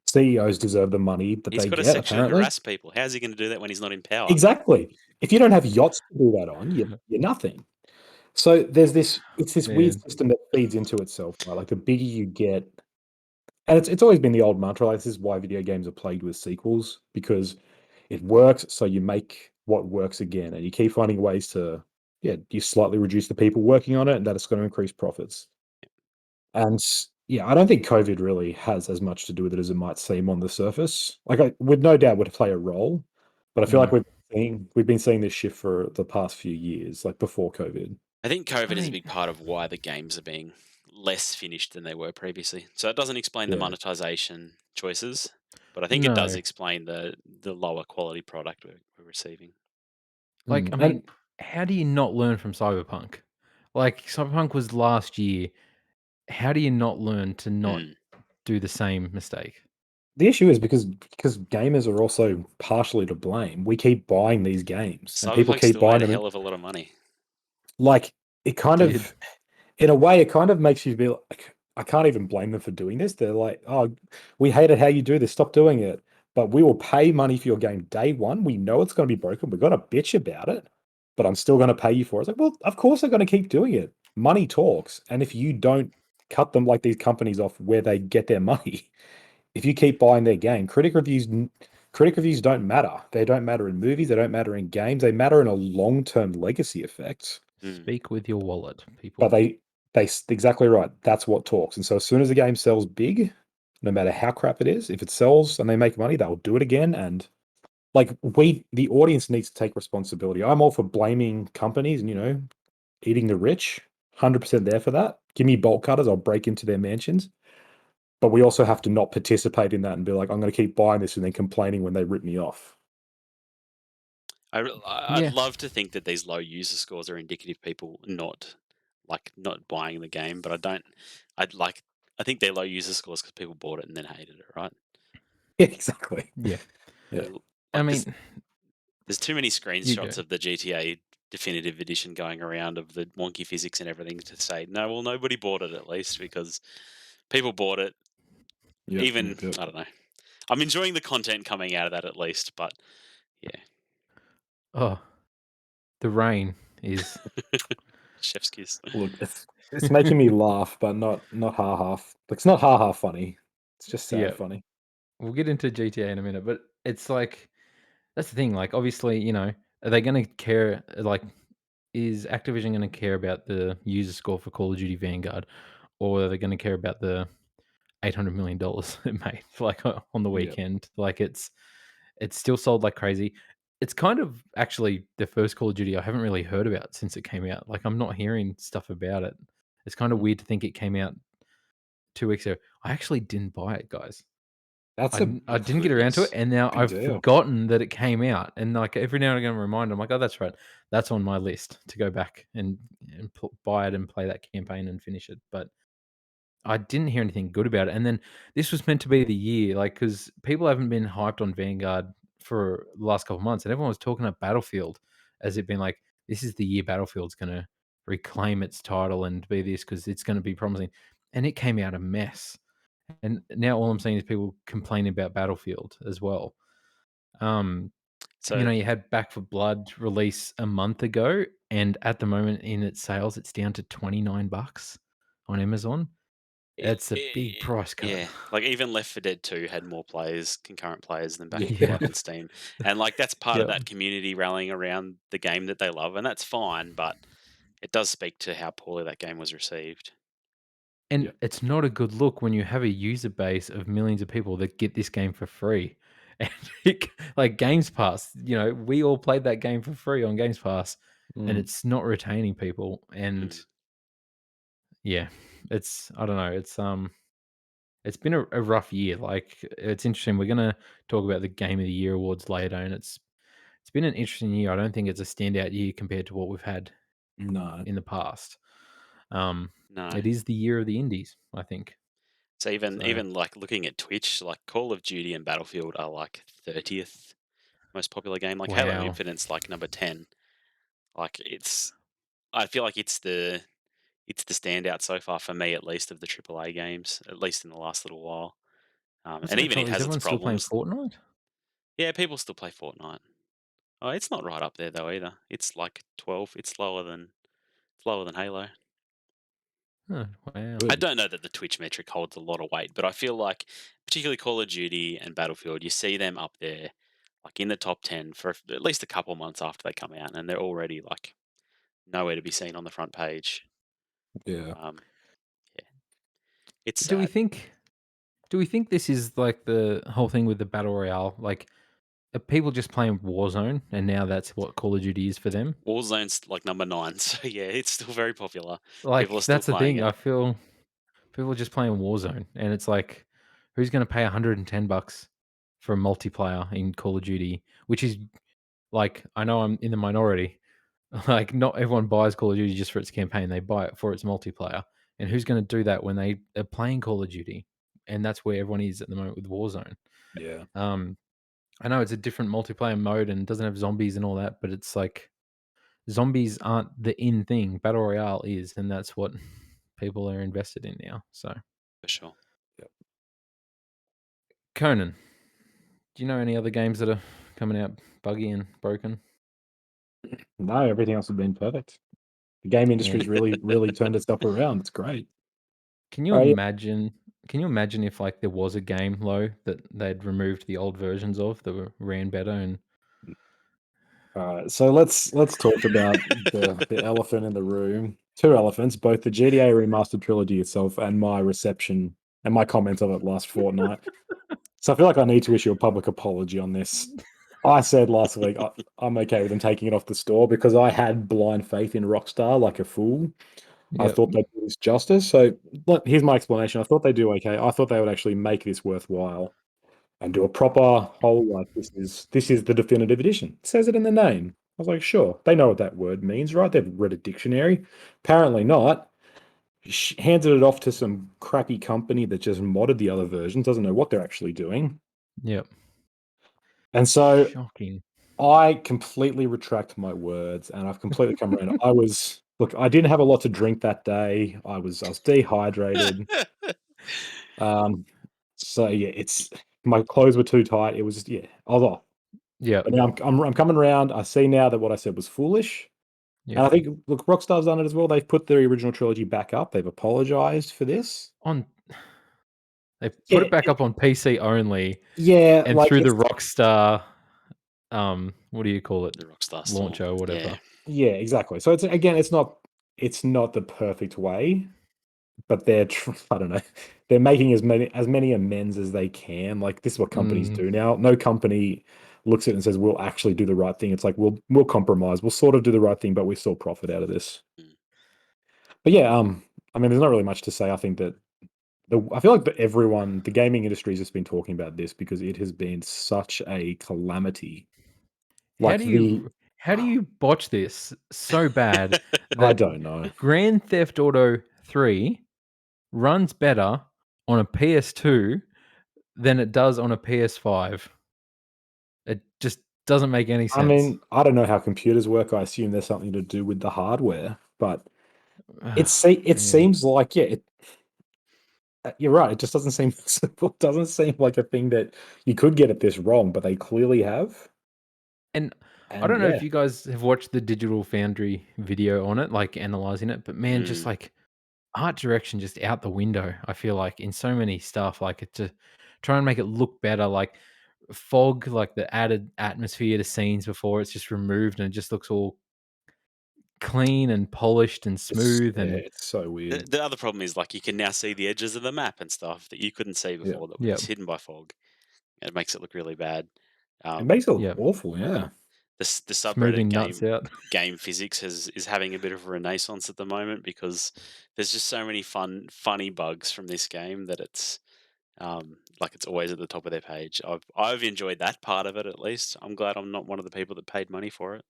S2: CEOs deserve the money that
S3: He's
S2: they
S3: got a
S2: get.
S3: section to
S2: Apparently,
S3: harass people. How's he going to do that when he's not in power?
S2: exactly. If you don't have yachts to do that on, you're nothing. So there's it's this weird
S1: Man,
S2: system that feeds into itself, right? Like the bigger you get, and it's always been the old mantra. Like this is why video games are plagued with sequels because it works. So you make what works again, and you keep finding ways to yeah, you slightly reduce the people working on it, and that it's going to increase profits. And yeah, I don't think COVID really has as much to do with it as it might seem on the surface. Like, I would no doubt would play a role, but I feel like
S1: Mm.
S2: we've been seeing this shift for the past few years, like before COVID.
S3: I think
S1: I
S3: COVID is a
S1: mean,
S3: big part of why the games are being less finished than they were previously. So it doesn't explain the
S2: Yeah.
S3: monetization choices, but I think it does
S1: no.
S3: explain the lower quality product we're receiving.
S1: Like,
S2: Mm,
S1: I
S2: and
S1: mean, how do you not learn from Cyberpunk? Like, Cyberpunk was last year. How do you not learn to not
S3: Mm.
S1: do the same mistake?
S2: the issue is because gamers are also partially to blame. We keep buying these games, and people
S3: Cyberpunk
S2: keep
S3: still
S2: buying
S3: made a
S2: them, and
S3: hell of a lot of money.
S2: like it
S1: It
S2: kind
S1: did.
S2: of in a way, it kind of makes you be like, I can't even blame them for doing this. They're like, oh, we hated how you do this. Stop doing it. But we will pay money for your game day one. We know it's going to be broken. We're going to bitch about it, but I'm still going to pay you for it. It's like, well, of course they're going to keep doing it. Money talks. And if you don't cut them like these companies off where they get their money, if you keep buying their game, critic reviews don't matter. They don't matter in movies. They don't matter in games. They matter in a long-term legacy effect.
S3: Mm.
S1: Speak with your wallet,
S2: But
S1: people.
S2: they exactly right. That's what talks. And so as soon as the game sells big, no matter how crap it is, if it sells and they make money, they'll do it again. And like the audience needs to take responsibility. I'm all for blaming companies and eating the rich. 100% there for that. Give me bolt cutters, I'll break into their mansions. But we also have to not participate in that and be like, I'm going to keep buying this and then complaining when they rip me off.
S3: I'd
S1: Yeah.
S3: love to think that these low user scores are indicative of people not buying the game, but I don't. I'd like. I think they're low user scores because people bought it and then hated it, right?
S2: Yeah, exactly.
S1: Yeah.
S2: Yeah.
S1: I
S3: Like
S1: mean,
S3: there's too many
S1: you go.
S3: screenshots of the GTA definitive edition going around of the wonky physics and everything to say no. Well, nobody bought it at least because people bought it.
S2: Yep.
S3: Even
S2: Yep. Yep.
S3: I don't know. I'm enjoying the content coming out of that at least, but yeah,
S1: Oh, the rain is.
S3: chef's kiss.
S2: Look, it's making me laugh, but not ha ha. Like, it's not ha ha funny. It's just sad
S1: Yeah.
S2: funny.
S1: We'll get into GTA in a minute, but it's like that's the thing. Like, obviously, are they going to care? Like, is Activision going to care about the user score for Call of Duty Vanguard, or are they going to care about the $800 million it made like on the
S2: Yeah.
S1: weekend? Like, it's still sold like crazy. It's kind of actually the first Call of Duty I haven't really heard about since it came out. Like, I'm not hearing stuff about it. It's kind of
S2: Mm.
S1: weird to think it came out 2 weeks ago. I actually didn't buy it, guys.
S2: That's
S1: I
S2: a
S1: I didn't get around to it,
S3: Goodness.
S1: and now
S2: big
S1: I've
S2: deal.
S1: forgotten that it came out, and, like, every now and again, I'm reminded, I'm like, "Oh, that's right. That's on my list to go back and buy it and play that campaign and finish it," but I didn't hear anything good about it, and then this was meant to be the year, like, because people haven't been hyped on Vanguard for the last couple of months, and everyone was talking about Battlefield as it being like, "This is the year Battlefield's gonna reclaim its title and be this because it's gonna be promising," and it came out a mess. And now all I'm seeing is people complaining about Battlefield as well. Um,
S3: So
S1: you had Back for Blood release a month ago, and at the moment in its sales, it's down to $29 on Amazon. It's a big price cut.
S3: yeah, like even Left 4 Dead 2 had more players, concurrent players than Back 4
S2: Yeah.
S3: Blood on Steam, and like that's part of
S1: Yeah.
S3: that community rallying around the game that they love, and that's fine. But it does speak to how poorly that game was received.
S1: And
S2: Yeah.
S1: it's not a good look when you have a user base of millions of people that get this game for free. And like Games Pass, we all played that game for free on Games Pass, and
S2: Mm.
S1: it's not retaining people. And
S3: Mm.
S1: yeah, I don't know. It's been a rough year. Like, it's interesting. We're gonna talk about the Game of the Year awards later, and it's been an interesting year. I don't think it's a standout year compared to what we've had
S2: No.
S1: in the past. Um,
S3: No,
S1: it is the year of the indies, I think.
S3: so even
S1: So
S3: even like looking at Twitch, like Call of Duty and Battlefield are like 30th most popular game. Like Halo
S1: wow.
S3: Infinite's like number 10. Like I feel like it's the standout so far for me, at least of the AAA games, at least in the last little while.
S1: What's
S3: And
S1: going to
S3: even it
S1: trouble? Is
S3: has its
S1: everyone still playing
S3: problems.
S1: Fortnite?
S3: Yeah, people still play Fortnite. Oh, it's not right up there though either. It's like 12. It's lower than Halo.
S1: Oh, wow.
S3: I
S2: Good.
S3: don't know that the Twitch metric holds a lot of weight, but I feel like particularly Call of Duty and Battlefield, you see them up there, like in the top 10 for at least a couple months after they come out, and they're already like nowhere to be seen on the front page.
S2: Yeah.
S3: Yeah, it's
S1: Do we
S3: sad.
S1: think? Do we think this is like the whole thing with the battle royale? Like, are people just playing Warzone, and now that's what Call of Duty is for them?
S3: Warzone's like number 9, so yeah, it's still very popular. People are
S1: Like,
S3: still
S1: that's the
S3: playing
S1: thing.
S3: it.
S1: I feel people are just playing Warzone, and it's like, who's going to pay $110 for a multiplayer in Call of Duty? Which is like, I know I'm in the minority. Like, not everyone buys Call of Duty just for its campaign; they buy it for its multiplayer. And who's going to do that when they are playing Call of Duty? And that's where everyone is at the moment with Warzone.
S2: Yeah.
S1: Um, I know it's a different multiplayer mode and doesn't have zombies and all that, but it's like zombies aren't the in thing. Battle Royale is, and that's what people are invested in now. So,
S3: For sure.
S1: Conan, do you know any other games that are coming out buggy and broken?
S2: No, everything else has been perfect. The game industry's
S1: And
S2: really turned itself around. It's great.
S1: can you
S2: Oh, yeah.
S1: imagine? Can you imagine if like there was a game low that they'd removed the old versions of that ran better? And
S2: So let's talk about the elephant in the room. Two elephants, both the GTA remastered trilogy itself and my reception and my comments of it last fortnight. So I feel like I need to issue a public apology on this. I said last week I'm okay with them taking it off the store because I had blind faith in Rockstar like a fool. I
S1: yep,
S2: thought they'd do this justice. So here's my explanation. I thought they'd do okay. I thought they would actually make this worthwhile and do a proper whole like this is the definitive edition. It says it in the name. I was like, sure, they know what that word means, right? They've read a dictionary. Apparently not. Handed it off to some crappy company that just modded the other version, doesn't know what they're actually doing.
S1: yep.
S2: And so
S1: Shocking.
S2: I completely retract my words and I've completely come around. I didn't have a lot to drink that day. I was dehydrated. Um, so yeah, it's my clothes were too tight. It was yeah, I was off.
S1: Yep,
S2: But now I'm coming around. I see now that what I said was foolish. And
S1: yep.
S2: I think look, Rockstar's done it as well. They've put their original trilogy back up. They've apologized for this.
S1: On They put
S2: Yeah,
S1: it back up on PC only,
S2: yeah,
S1: and
S2: like
S1: through the
S2: it's
S1: Rockstar, what do you call it,
S3: The Rockstar store.
S1: launcher or
S3: Yeah.
S1: whatever.
S2: yeah, exactly. So it's again, it's not the perfect way, but I don't know. They're making as many amends as they can. Like this is what companies
S1: Mm,
S2: do now. No company looks at it and says we'll actually do the right thing. It's like we'll compromise. We'll sort of do the right thing, but we still profit out of this.
S3: Mm.
S2: But yeah, I mean, there's not really much to say. I think that I feel like the gaming industry has just been talking about this because it has been such a calamity.
S1: how
S2: Like
S1: do
S2: the,
S1: you how do you botch this so bad
S2: I
S1: that
S2: don't know.
S1: Grand Theft Auto 3 runs better on a PS2 than it does on a PS5? It just doesn't make any
S2: I
S1: sense.
S2: mean, I don't know how computers work. I assume there's something to do with the hardware, but it
S1: Man.
S2: seems like yeah, you're right. It just doesn't seem simple. It doesn't seem like a thing that you could get it this wrong, but they clearly have.
S1: And I
S2: And
S1: don't know
S2: yeah,
S1: if you guys have watched the Digital Foundry video on it, like analyzing it, but man, just
S3: Mm.
S1: like art direction just out the window. I feel like in so many stuff, like it to try and make it look better, like fog, like the added atmosphere to scenes before it's just removed and it just looks all clean and polished and smooth and
S2: it's so
S3: The,
S2: weird.
S3: the other problem is like you can now see the edges of the map and stuff that you couldn't see
S2: Yeah,
S3: before that were
S1: yeah,
S3: just hidden by fog. It makes it look really bad.
S2: it
S3: Um,
S2: makes it look
S1: yeah,
S2: awful. Yeah,
S3: the subreddit
S1: smoothing nuts
S3: game
S1: out.
S3: game physics is having a bit of a renaissance at the moment because there's just so many funny bugs from this game that it's like it's always at the top of their page. I've enjoyed that part of it at least. I'm glad I'm not one of the people that paid money for it.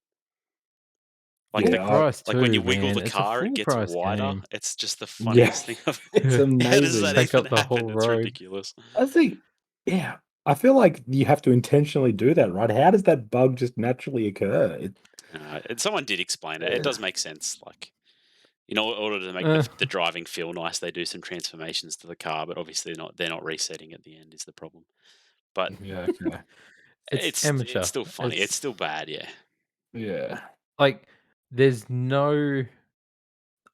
S3: Like
S1: Full
S3: the
S2: yeah,
S1: price
S3: like when you
S1: too,
S3: wiggle
S1: man.
S3: the
S1: It's a
S3: car, it
S1: full
S3: gets
S1: price
S3: wider.
S1: game.
S3: It's just the
S2: yeah.
S3: funniest thing of
S2: It's
S3: how does
S1: Just
S3: that
S2: amazing.
S1: take
S3: even
S1: up the
S3: happen?
S1: whole
S3: It's
S1: road.
S3: ridiculous.
S2: I think, yeah, I feel like you have to intentionally do that, right? How does that bug just naturally occur?
S3: And someone did explain it. It does make sense. Like, in order to make
S1: Uh,
S3: the driving feel nice, they do some transformations to the car, but obviously they're not resetting at the end is the problem. But
S2: Yeah, okay.
S1: it's
S3: it's
S1: amateur.
S3: still funny. It's
S1: It's
S3: still bad, yeah.
S2: Yeah.
S1: like there's no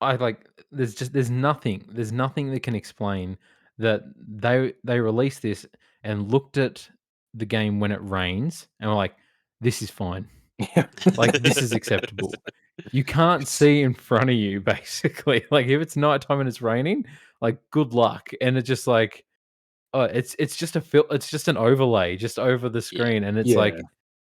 S1: I like there's nothing that can explain that they released this and looked at the game when it rains and were like, this is fine.
S2: Yeah.
S1: Like this is acceptable. You can't see in front of you, basically. Like if it's nighttime and it's raining, like good luck. And it's just like, oh, it's just it's just an overlay just over the
S3: Yeah.
S1: screen, and it's
S2: Yeah.
S1: like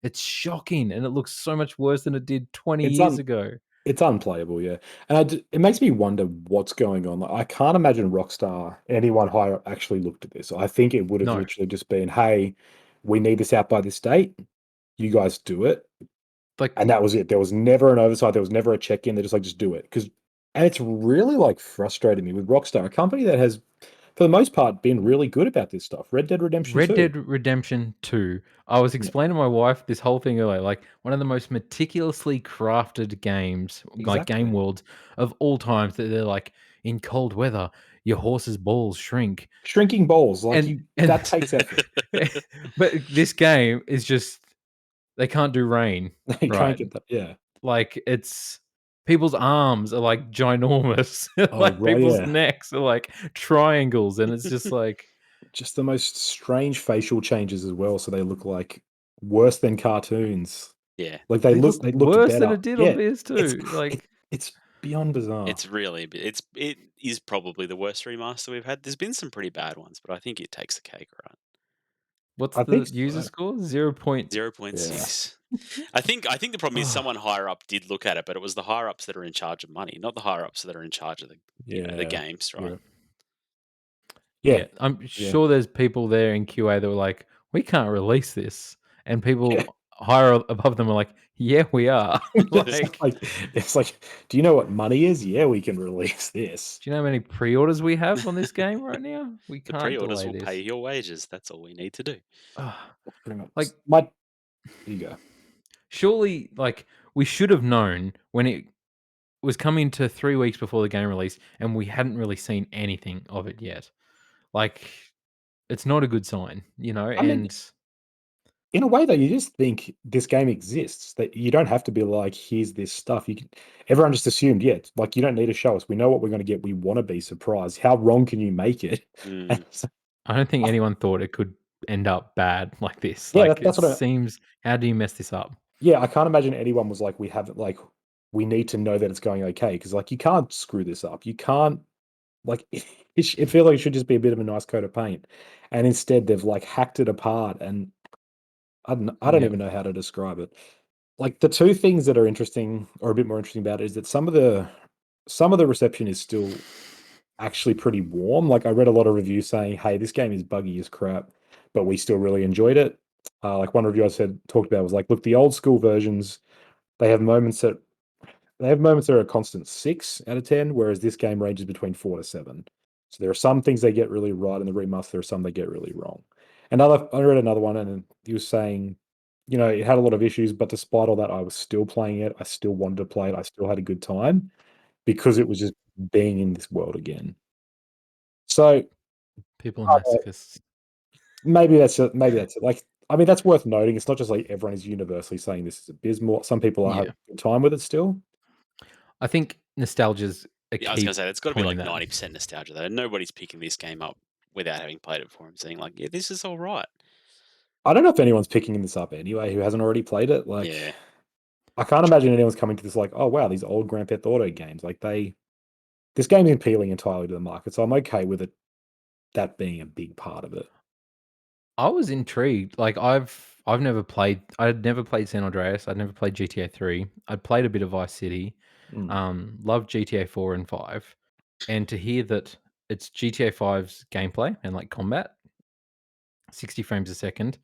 S1: it's shocking, and it looks so much worse than it did 20
S2: It's
S1: years ago.
S2: It's unplayable, yeah. And it makes me wonder what's going on. Like, I can't imagine Rockstar, anyone higher up, actually looked at this. I think it would have
S1: No,
S2: literally just been, hey, we need this out by this date. You guys do it.
S1: like
S2: And that was it. There was never an oversight. There was never a check-in. They're just like, just do it. And it's really like frustrated me with Rockstar, a company that has, for the most part, been really good about this stuff. Red Dead Redemption
S1: Red
S2: 2.
S1: Dead Redemption 2. I was
S2: Yeah,
S1: explaining to my wife this whole thing earlier, like one of the most meticulously crafted games, like game
S2: exactly.
S1: worlds of all times. That they're like in cold weather, your horse's balls shrink,
S2: Shrinking balls, like
S1: and
S2: that takes effort.
S1: but this game is just they can't do rain,
S2: You can't
S1: right?
S2: get that. Yeah.
S1: Like it's people's arms are like ginormous,
S2: Oh,
S1: like
S2: right.
S1: people's
S2: Yeah.
S1: necks are like triangles, and it's just like
S2: Just the most strange facial changes as well, so they look like worse than cartoons.
S3: Yeah.
S2: Like
S1: they look
S2: they looked
S1: worse than
S2: better.
S1: it did on
S2: Yeah, it's
S1: PS2. Like
S2: it's beyond bizarre.
S3: It's really it is probably the worst remaster we've had. There's been some pretty bad ones, but I think it takes the cake, right?
S1: what's
S2: I think
S1: the
S2: so.
S1: user score? 0.
S2: Yeah.
S3: 0.6. I think the problem is someone higher up did look at it, but it was the higher ups that are in charge of money, not the higher ups that are in charge of the
S2: Yeah.
S3: games, right?
S2: Yeah. Yeah.
S1: Yeah, I'm
S2: Yeah.
S1: sure there's people there in QA that were like, "We can't release this," and
S2: Yeah.
S1: people higher above them are like, "Yeah, we are."
S2: It's
S1: Like,
S2: like it's like, do you know what money is? Yeah, we can release this.
S1: do you know how many pre-orders we have on this game right now? We
S3: The
S1: can't
S3: pre-orders
S1: delay
S3: will pay
S1: this.
S3: your wages. That's all we need to do.
S1: Ah,
S2: Pretty much.
S1: like,
S2: My There you go.
S1: surely, like, we should have known when it was coming to 3 weeks before the game release, and we hadn't really seen anything of it yet. Like, it's not a good sign, you know.
S2: I mean,
S1: And
S2: in a way, though, you just think this game exists. That you don't have to be like, here's this stuff. You can. Everyone just assumed, yeah, it's like you don't need to show us. We know what we're going to get. We want to be surprised. How wrong can you make it? And
S3: Mm.
S2: so,
S1: I don't think anyone thought it could end up bad like this.
S2: yeah,
S1: Like,
S2: that's
S1: it
S2: what I.
S1: seems, how do you mess this up?
S2: Yeah, I can't imagine anyone was like, we have like, we need to know that it's going okay because like you can't screw this up. You can't like. It feels like it should just be a bit of a nice coat of paint, and instead they've like hacked it apart, and I don't
S1: Yeah.
S2: even know how to describe it. Like the two things that are interesting or a bit more interesting about it is that some of the reception is still actually pretty warm. Like I read a lot of reviews saying, "Hey, this game is buggy as crap, but we still really enjoyed it." Like one review I said talked about was like, "Look, the old school versions they have moments that are a constant 6 out of 10, whereas this game ranges between 4 to 7. So there are some things they get really right in the remaster, there are some they get really wrong." I read another one, and he was saying, it had a lot of issues, but despite all that, I was still playing it. I still wanted to play it. I still had a good time because it was just being in this world again. So
S1: People are
S2: uh,
S1: masochists.
S2: maybe that's it. Maybe that's it. Like, I mean, that's worth noting. It's not just like everyone is universally saying this is abysmal. Some people are having
S1: Yeah.
S2: a good time with it still.
S1: I think nostalgia's a
S3: Yeah, I was
S1: key
S3: gonna say it's got to be
S1: point in
S3: like
S1: that.
S3: 90% nostalgia though. Nobody's picking this game up without having played it before and saying like, yeah, this is all right.
S2: I don't know if anyone's picking this up anyway who hasn't already played it. Like,
S3: Yeah.
S2: I can't imagine anyone's coming to this like, oh wow, these old Grand Theft Auto games. Like this game is appealing entirely to the market, so I'm okay with it that being a big part of it.
S1: I was intrigued. Like I'd never played San Andreas. I'd never played GTA 3. I'd played a bit of Vice City.
S2: Mm.
S1: Loved GTA 4 and 5. And to hear that it's GTA 5's gameplay and like combat, 60 frames a second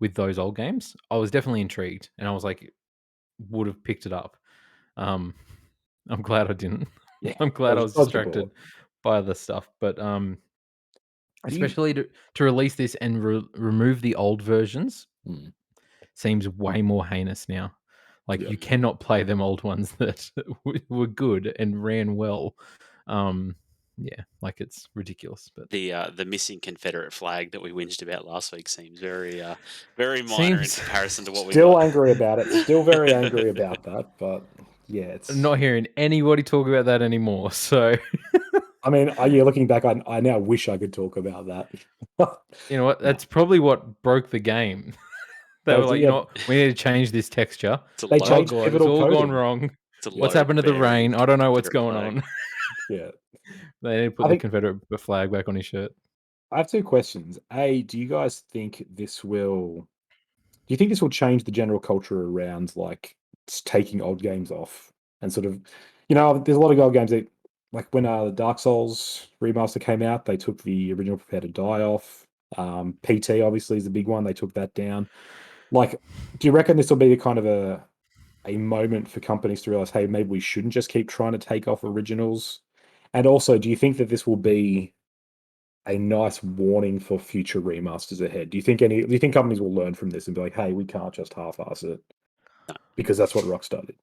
S1: with those old games, I was definitely intrigued, and I was like, would have picked it up. Um, I'm glad I didn't.
S2: Yeah,
S1: I'm glad I was
S2: dodged a bullet.
S1: distracted by other stuff, but
S2: Do you?
S1: especially to release this and remove the old versions
S2: Mm.
S1: seems way more heinous now. Like
S2: Yeah.
S1: you cannot play them old ones that were good and ran well. Yeah, like it's ridiculous. But
S3: The missing Confederate flag that we whinged about last week seems very minor in
S1: seems
S3: comparison to what we
S2: Still
S3: got.
S2: angry about it. Still very angry about that. But yeah,
S1: I'm
S2: it's.
S1: not hearing anybody talk about that anymore. So
S2: I mean, yeah, looking back, I now wish I could talk about that.
S1: you know what?
S2: No,
S1: That's probably what broke the game. They
S2: that
S1: were
S2: was
S1: like, you
S2: yeah.
S1: know what? We need to change this texture.
S3: It's a
S2: They
S3: load.
S1: Oh
S2: changed
S1: god, it's
S2: pivotal
S1: all gone
S2: coding.
S1: wrong.
S3: To
S2: Yeah.
S1: What's
S3: load
S1: happened to the
S3: bearing
S1: rain? I don't know what's
S3: Confederate
S1: going
S3: flag.
S1: on.
S2: Yeah.
S1: They need to put
S2: I
S1: the
S2: think
S1: Confederate flag back on his shirt.
S2: I have two questions. A, do you guys think this will do you think this will change the general culture around like taking old games off and sort of, there's a lot of old games that like when the Dark Souls remaster came out, they took the original Prepare to Die off. PT obviously is the big one. They took that down. Like, do you reckon this will be a kind of a moment for companies to realize, hey, maybe we shouldn't just keep trying to take off originals? And also, do you think that this will be a nice warning for future remasters ahead? Do you think companies will learn from this and be like, hey, we can't just half-ass it
S3: No.
S2: because that's what Rockstar did?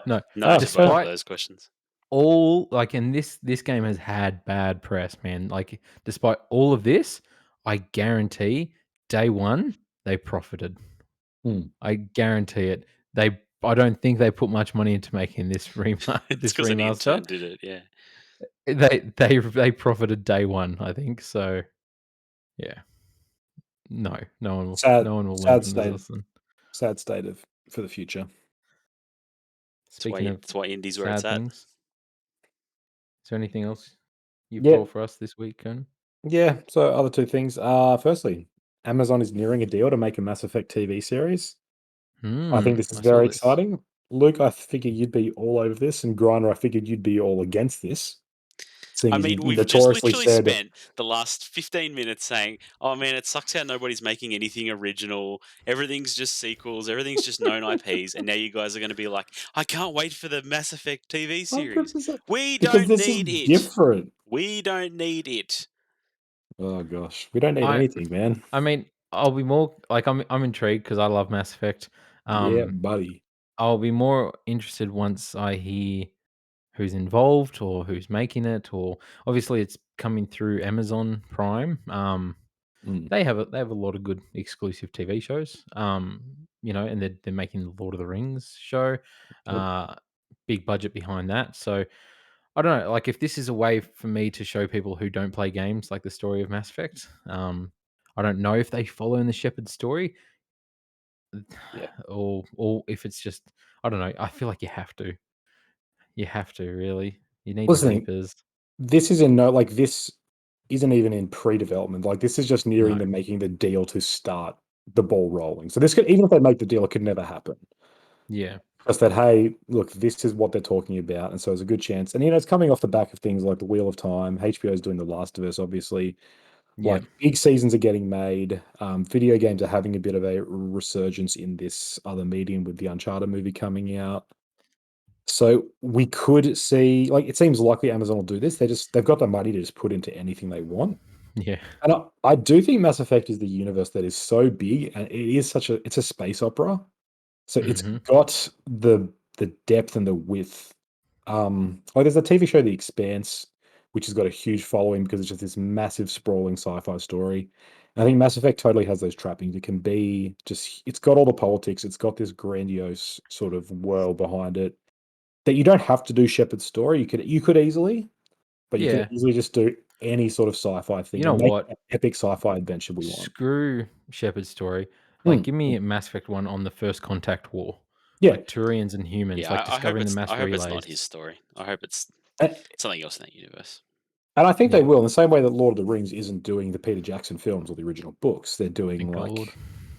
S1: No,
S3: No to both of
S1: despite
S3: those questions.
S1: all and this game has had bad press, man. Like despite all of this, I guarantee day one they profited.
S2: Hmm.
S1: I guarantee it. I don't think they put much money into making this
S3: It's
S1: this
S3: because an
S1: remaster.
S3: intern did it. Yeah.
S1: They profited day one, I think. So yeah, no
S2: Sad,
S1: one will learn
S2: sad
S1: from this
S2: state,
S1: lesson.
S2: sad state of for the future.
S1: Speaking of
S3: That's why Indy's where it's
S1: sad
S3: at.
S1: things, is there anything else you've
S2: Yeah,
S1: brought for us this week, Conan?
S2: yeah. So other two things. Firstly, Amazon is nearing a deal to make a Mass Effect TV series. I think this is
S1: I saw
S2: very
S1: this.
S2: exciting. Luke, I figured you'd be all over this, and Grinder, I figured you'd be all against this. Seeing
S3: I
S2: as you
S3: mean, we've just
S2: notoriously
S3: literally
S2: said,
S3: spent the last 15 minutes saying, oh man, it sucks how nobody's making anything original. Everything's just sequels. Everything's just known IPs. And now you guys are going to be like, I can't wait for the Mass Effect TV series.
S2: 100%,
S3: We
S2: because
S3: don't
S2: this is
S3: need it.
S2: different.
S3: We don't need it.
S2: Oh gosh, we don't need
S1: I
S2: anything, man.
S1: I mean, I'll be more like I'm intrigued because I love Mass Effect.
S2: Yeah, buddy.
S1: I'll be more interested once I hear who's involved or who's making it, or obviously it's coming through Amazon Prime.
S2: Mm,
S1: They have a lot of good exclusive TV shows. And they're making the Lord of the Rings show.
S2: yep.
S1: Uh, big budget behind that. So I don't know, like if this is a way for me to show people who don't play games like the story of Mass Effect. I don't know if they follow in the Shepard story
S2: Yeah.
S1: or if it's just I don't know. I feel like you have to. You have to really. You need the
S2: Listen,
S1: Reapers.
S2: this this isn't even in pre-development. Like this is just nearing
S1: No.
S2: them making the deal to start the ball rolling. So this could, even if they make the deal, it could never happen.
S1: Yeah.
S2: Just that, hey, look, this is what they're talking about, and so there's a good chance. And it's coming off the back of things like the Wheel of Time. HBO is doing The Last of Us, obviously.
S1: Yeah.
S2: Like big seasons are getting made. Video games are having a bit of a resurgence in this other medium with the Uncharted movie coming out. So we could see, like, it seems likely Amazon will do this. They've got the money to just put into anything they want.
S1: Yeah.
S2: And I do think Mass Effect is the universe that is so big, and it's a space opera. So it's
S1: Mhm.
S2: got the depth and the width. Like there's a TV show, The Expanse, which has got a huge following because it's just this massive sprawling sci-fi story. And I think Mass Effect totally has those trappings. It can be just it's got all the politics, it's got this grandiose sort of world behind it that you don't have to do Shepard's story. You could easily, but you could
S1: Yeah.
S2: easily just do any sort of sci-fi
S1: You
S2: thing
S1: know
S2: and make
S1: what?
S2: an epic sci-fi adventure we want.
S1: Screw Shepard's story. Like,
S2: Mm,
S1: give me a Mass Effect one on the First Contact War,
S2: yeah.
S1: like Turians and humans,
S3: Yeah,
S1: like
S3: I hope
S1: discovering the
S3: it's.
S1: mass
S3: I hope it's not his
S1: relays.
S3: story. I hope it's
S2: And,
S3: something else in that universe.
S2: and I think they
S1: Yeah.
S2: will, in the same way that Lord of the Rings isn't doing the Peter Jackson films or the original books.
S1: Thank God.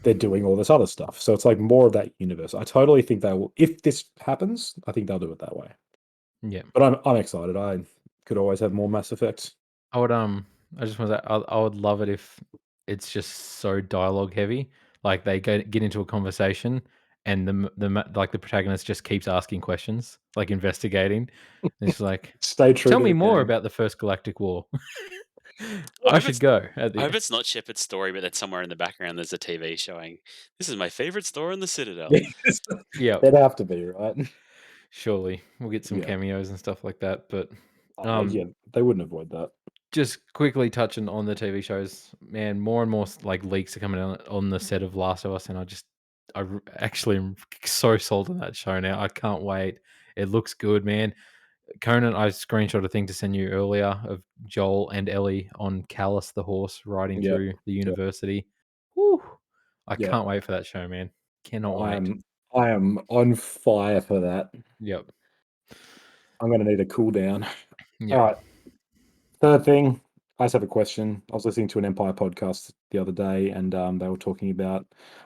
S2: They're doing all this other stuff. So it's like more of that universe. I totally think they will. If this happens, I think they'll do it that way.
S1: Yeah.
S2: But I'm excited. I could always have more Mass Effect.
S1: I would I just want to say I would love it if it's just so dialogue heavy. Like they get into a conversation and like the protagonist just keeps asking questions, like investigating. And it's like,
S2: Stay true
S1: tell
S2: to
S1: me
S2: the
S1: more
S2: game.
S1: about the First Galactic War.
S3: I
S1: I
S3: hope
S1: should
S3: it's.
S1: go at
S3: I
S1: the
S3: hope it's not Shepard's story, but that somewhere in the background there's a TV showing. This is my favorite store in the Citadel.
S2: Yes.
S1: Yeah,
S2: They'd have to be, right?
S1: surely we'll get some
S2: Yeah.
S1: cameos and stuff like that. But
S2: Oh, yeah. They wouldn't avoid that.
S1: just quickly touching on the TV shows, man, more and more like leaks are coming out on the set of Last of Us, and actually am so sold on that show now. I can't wait. It looks good, man. Conan, I screenshot a thing to send you earlier of Joel and Ellie on Callus the horse riding
S2: Yep.
S1: through the
S2: Yep.
S1: university. Whew. I
S2: Yeah.
S1: can't wait for that show, man. Cannot wait.
S2: I am on fire for that.
S1: Yep.
S2: I'm gonna need a cool down.
S1: Yep.
S2: All right. Third thing, I just have a question. I was listening to an Empire podcast the other day, and they were talking about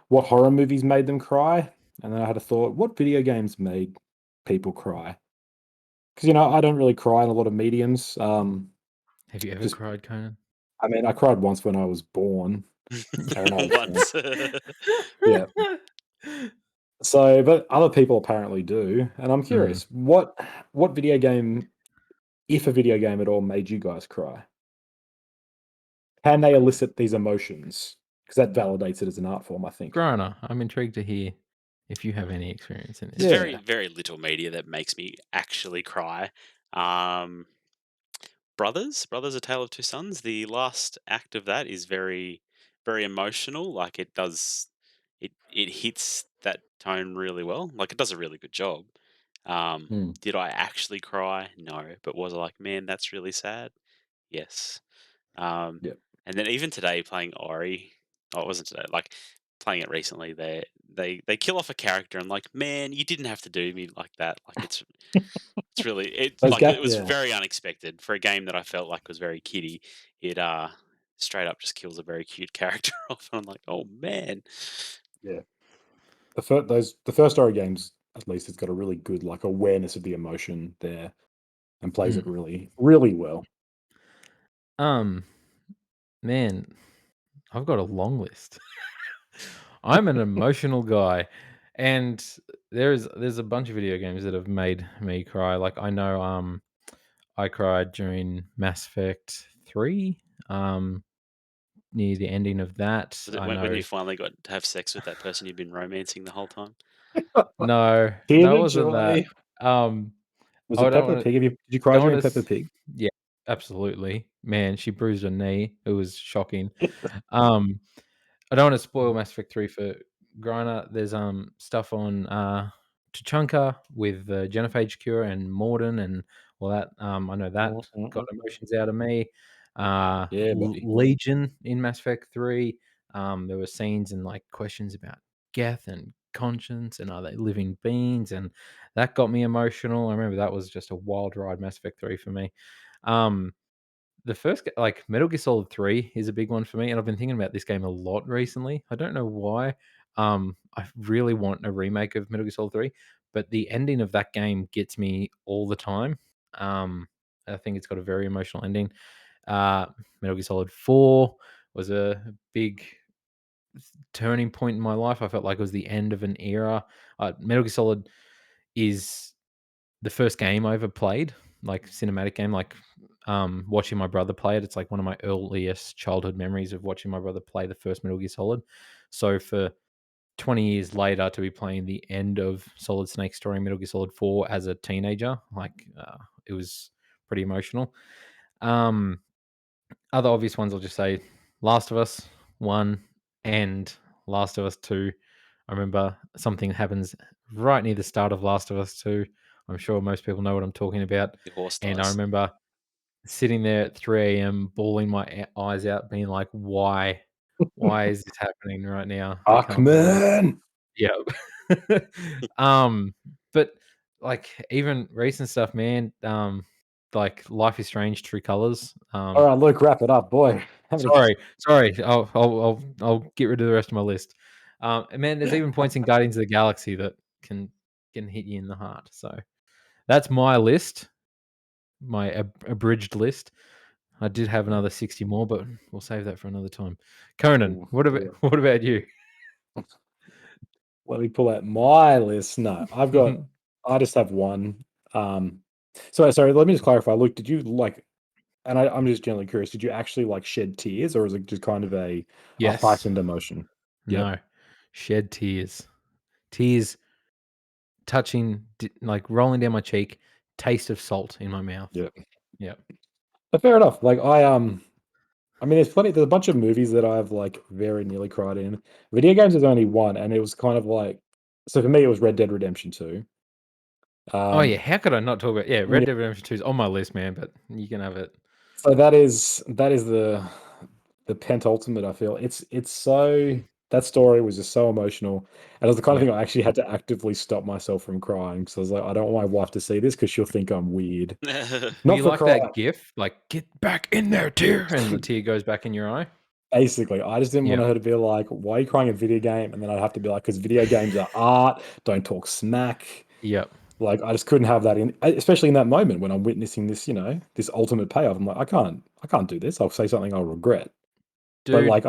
S2: what horror movies made them cry. And then I had a thought: what video games made people cry? Because I don't really cry in a lot of mediums.
S1: Have you ever
S2: Just,
S1: cried, Conan?
S2: I mean, I cried once when I was born, and I was
S3: Once.
S2: yeah. So, but other people apparently do, and I'm
S1: Mm.
S2: curious what video game, if a video game at all, made you guys cry? Can they elicit these emotions? Because that validates it as an art form, I think.
S1: Grana, I'm intrigued to hear if you have any experience in
S3: There's
S1: this.
S3: very,
S2: Yeah.
S3: very little media that makes me actually cry. Um, Brothers, A Tale of Two Sons. The last act of that is very, very emotional. Like it hits that tone really well. Like it does a really good job.
S2: Hmm.
S3: Did I actually cry? No. But was I like, man, that's really sad? Yes. Um,
S2: Yep.
S3: and then even today playing Ori, oh, it wasn't today, like playing it recently, they kill off a character and like, man, you didn't have to do me like that. Like it's really
S2: Those
S3: like it
S2: gap
S3: was
S2: yeah.
S3: very unexpected for a game that I felt like was very kiddie. It straight up just kills a very cute character off, and I'm like, oh man.
S2: Yeah. The first Ori games, at least, it's got a really good, like, awareness of the emotion there and plays it
S1: Mm.
S2: really, really well.
S1: Man, I've got a long list. I'm an emotional guy, and there's a bunch of video games that have made me cry. Like I know, I cried during Mass Effect 3, near the ending of that.
S3: Was it
S1: I
S3: when
S1: know.
S3: you finally got to have sex with that person you've been romancing the whole time?
S1: No,
S2: Tears
S1: no, it
S2: of
S1: wasn't that.
S2: joy.
S1: Um,
S2: Was
S1: I
S2: it
S1: don't
S2: Peppa
S1: wanna
S2: Pig? Did you cry
S1: don't
S2: during
S1: wanna
S2: Peppa
S1: s
S2: Pig?
S1: yeah, absolutely. Man, she bruised her knee. It was shocking. Um, I don't wanna spoil Mass Effect 3 for Griner. There's, stuff on, Tuchanka with, Genophage Cure and Morden and all that. I know that got emotions out of me.
S2: Yeah, buddy.
S1: Legion in Mass Effect 3, there were scenes and, like, questions about Geth and conscience and are they living beings, and that got me emotional. I remember that was just a wild ride, Mass Effect 3 for me. Um the first g like, Metal Gear Solid 3 is a big one for me, and I've been thinking about this game a lot recently. I don't know why. I really want a remake of Metal Gear Solid 3, but the ending of that game gets me all the time. Um, I think it's got a very emotional ending. Uh, Metal Gear Solid 4 was a big turning point in my life. I felt like it was the end of an era. Metal Gear Solid is the first game I ever played, like cinematic game, like watching my brother play it. It's like one of my earliest childhood memories of watching my brother play the first Metal Gear Solid. So for 20 years later to be playing the end of Solid Snake story, Metal Gear Solid 4 as a teenager, like it was pretty emotional. Um, Other obvious ones I'll just say Last of Us 1 and Last of Us 2. I remember something happens right near the start of Last of Us 2. I'm sure most people know what I'm talking about.
S3: The horse
S1: And I
S3: dies.
S1: remember sitting there at 3 a.m., bawling my eyes out, being like, why? Why is this happening right now? I can't believe.
S2: Ackman!
S1: Yeah. um, but like even recent stuff, man, like Life is Strange, True Colors.
S2: Alright, Luke, wrap it up, boy. How many
S1: Sorry. I'll get rid of the rest of my list. And man, there's even points in Guardians of the Galaxy that can hit you in the heart. So that's my list, my abridged list. I did have another 60 more, but we'll save that for another time. Conan,
S2: Ooh,
S1: what about
S2: dear.
S1: what about you?
S2: Let me pull out my list. No, I just have one. Um, sorry, let me just clarify. Luke, did you like and I'm just generally curious, did you actually, like, shed tears, or is it just kind of a
S1: Yes.
S2: heightened emotion? Yep.
S1: No. Shed tears. Tears touching, like rolling down my cheek, taste of salt in my mouth.
S2: Yep.
S1: Yep.
S2: But fair enough. Like, I mean, there's a bunch of movies that I've, like, very nearly cried in. Video games is only one, and it was kind of like so for me, it was Red Dead Redemption 2.
S1: Oh yeah,
S2: Um,
S1: how could I not talk about
S2: yeah,
S1: Red Dead Redemption 2 is on my list, man, but you can have it.
S2: so that is the penultimate, I feel. It's so that story was just so emotional, and it was the kind of
S1: Yeah.
S2: thing I actually had to actively stop myself from crying because I was like, I don't want my wife to see this because she'll think I'm weird.
S1: Were
S2: Not
S1: you
S2: for
S1: like
S2: crying.
S1: that gif? Like, get back in there, tear, and the tear goes back in your eye?
S2: Basically, I just didn't want
S1: Yep.
S2: her to be like, "Why are you crying in a video game?" And then I'd have to be like, "Because video games are art. Don't talk smack."
S1: Yep.
S2: Like, I just couldn't have that especially in that moment when I'm witnessing this, this ultimate payoff. I'm like, I can't do this. I'll say something I'll regret. But
S1: Dude,
S2: like,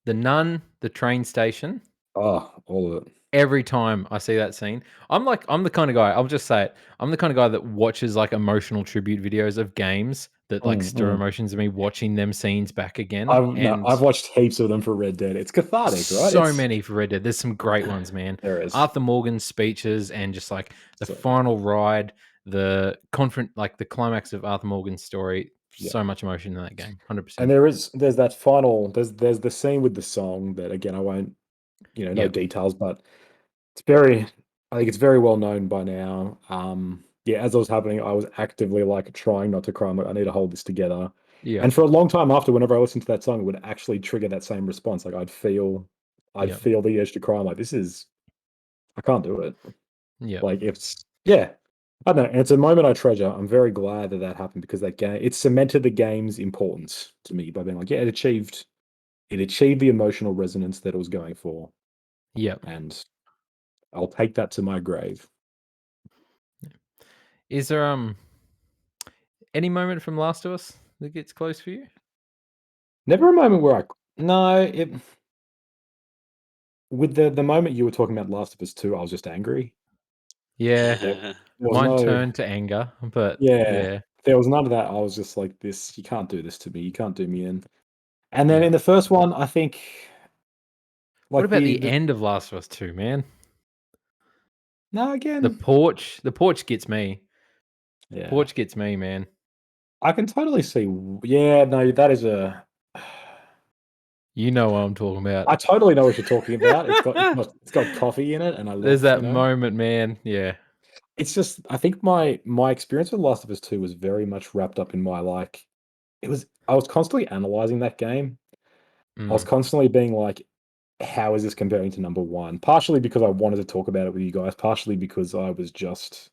S1: the nun, the train station,
S2: all of it.
S1: every time I see that scene, I'm the kind of guy, I'll just say it, I'm the kind of guy that watches, like, emotional tribute videos of games that, like,
S2: Mm,
S1: stir
S2: mm.
S1: emotions in me watching them scenes back again,
S2: No,
S1: and
S2: I've watched heaps of them for Red Dead. It's cathartic, right?
S1: so many for Red Dead. There's some great ones, man.
S2: There is.
S1: Arthur Morgan's speeches and just, like, the
S2: So,
S1: final ride, the the climax of Arthur Morgan's story,
S2: yeah.
S1: so much emotion in that game,
S2: And
S1: 100%.
S2: there's that final there's the scene with the song that again I won't, no
S1: Yep,
S2: details, but it's very I think it's very well known by now. Yeah, as it was happening, I was actively like trying not to cry. I'm like, I need to hold this together.
S1: yep,
S2: And for a long time after, whenever I listened to that song, it would actually trigger that same response. Like I'd
S1: yep,
S2: feel the urge to cry. I'm like, I can't do it.
S1: yep,
S2: Like yeah, I don't know. And it's a moment I treasure. I'm very glad that that happened because that game it cemented the game's importance to me by being like, yeah, it achieved the emotional resonance that it was going for,
S1: yep.
S2: and I'll take that to my grave.
S1: Is there, any moment from Last of Us that gets close for you?
S2: Never a moment where I no, it with the moment you were talking about Last of Us 2, I was just angry.
S1: Yeah,
S2: There there was
S1: mine
S2: no
S1: turned to anger, but
S2: yeah,
S1: yeah,
S2: there was none of that. I was just like, "This you can't do this to me. You can't do me in." And then
S1: yeah.
S2: in the first one, I think,
S1: What
S2: like,
S1: about the end of Last of Us 2, man?
S2: no, again
S1: The porch gets me.
S2: yeah.
S1: Porch gets me, man.
S2: I can totally see yeah, no, that is a
S1: You know what I'm talking about.
S2: I totally know what you're talking about. It's got coffee in it, and I
S1: There's
S2: love,
S1: that moment, man. Yeah.
S2: it's just I think my experience with Last of Us 2 was very much wrapped up in my, like I was constantly analyzing that game. I was
S1: Mm,
S2: constantly being like, "How is this comparing to number 1?" Partially because I wanted to talk about it with you guys, partially because I was just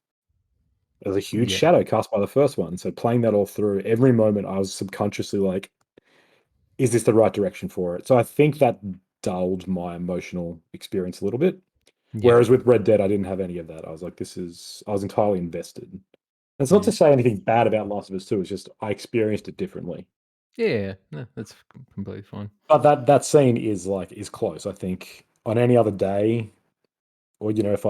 S2: there was a huge
S1: yeah.
S2: shadow cast by the first one, so playing that all through, every moment I was subconsciously like, "Is this the right direction for it?" So I think that dulled my emotional experience a little bit.
S1: Yep.
S2: Whereas with Red Dead, I didn't have any of that. I was like, I was entirely invested. It's not
S1: Yeah.
S2: to say anything bad about Last of Us 2, it's just I experienced it differently.
S1: Yeah. No, that's completely fine.
S2: But that scene is close. I think on any other day, or if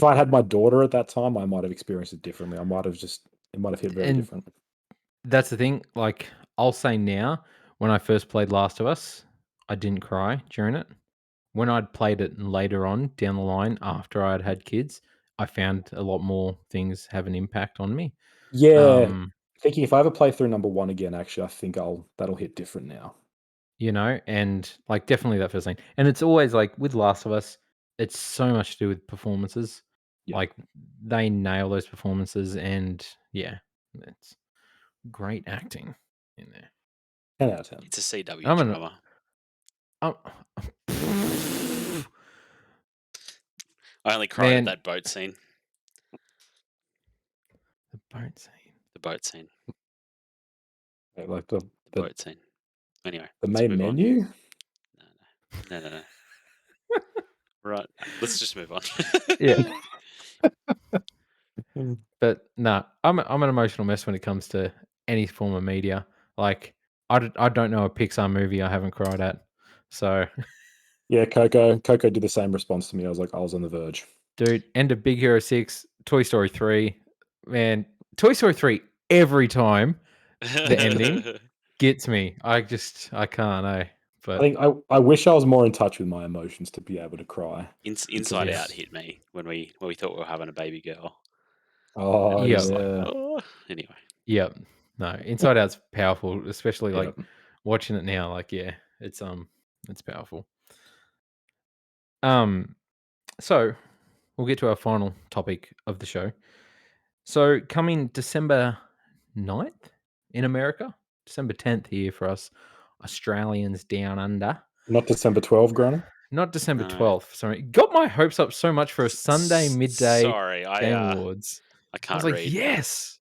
S2: I had my daughter at that time, I might have experienced it differently. It might have hit very
S1: And
S2: different.
S1: that's the thing. Like, I'll say now, when I first played Last of Us, I didn't cry during it. When I'd played it later on down the line after I'd had kids, I found a lot more things have an impact on me.
S2: Yeah,
S1: Um,
S2: thinking if I ever play through number 1 again, actually, I think that'll hit different now.
S1: and like definitely that first thing. And it's always like with Last of Us, it's so much to do with performances.
S2: Yeah,
S1: Like they nail those performances and yeah, it's great acting in there.
S2: 10 out of 10.
S3: It's a CW
S1: I'm an
S3: drama.
S1: I'm,
S3: I only cried at
S1: man,
S3: that boat scene.
S1: the boat scene.
S3: The boat scene.
S2: Yeah, like
S3: The boat scene. Anyway,
S2: the
S3: let's
S2: main
S3: move on.
S2: menu?
S3: No. Right. Let's just move on.
S1: Yeah.
S2: Mm.
S1: But no, I'm an emotional mess when it comes to any form of media. Like I don't know a Pixar movie I haven't cried at. So,
S2: Yeah, Coco did the same response to me. I was on the verge.
S1: dude, end of Big Hero 6, Toy Story 3, man, Toy Story 3 every time the ending gets me. I can't,
S2: I
S1: but
S2: think I wish I was more in touch with my emotions to be able to cry because
S3: Inside Out
S1: yes.
S3: hit me when we thought we were having a baby girl. And
S2: oh,
S3: I'm just
S1: Yep.
S3: like,
S2: yeah.
S3: oh. Anyway,
S1: Yep. No, Inside Out's powerful, especially
S2: Yeah.
S1: like watching it now, like yeah, it's powerful. Um So, we'll get to our final topic of the show. So, coming December 9th in America, December 10th here for us Australians down under.
S2: Not December 12, Grana?
S1: Not December
S3: No.
S1: 12th. Sorry. Got my hopes up so much for a Sunday midday
S3: Sorry,
S1: Game
S3: I
S1: Awards. I
S3: can't
S1: was like,
S3: read.
S1: yes,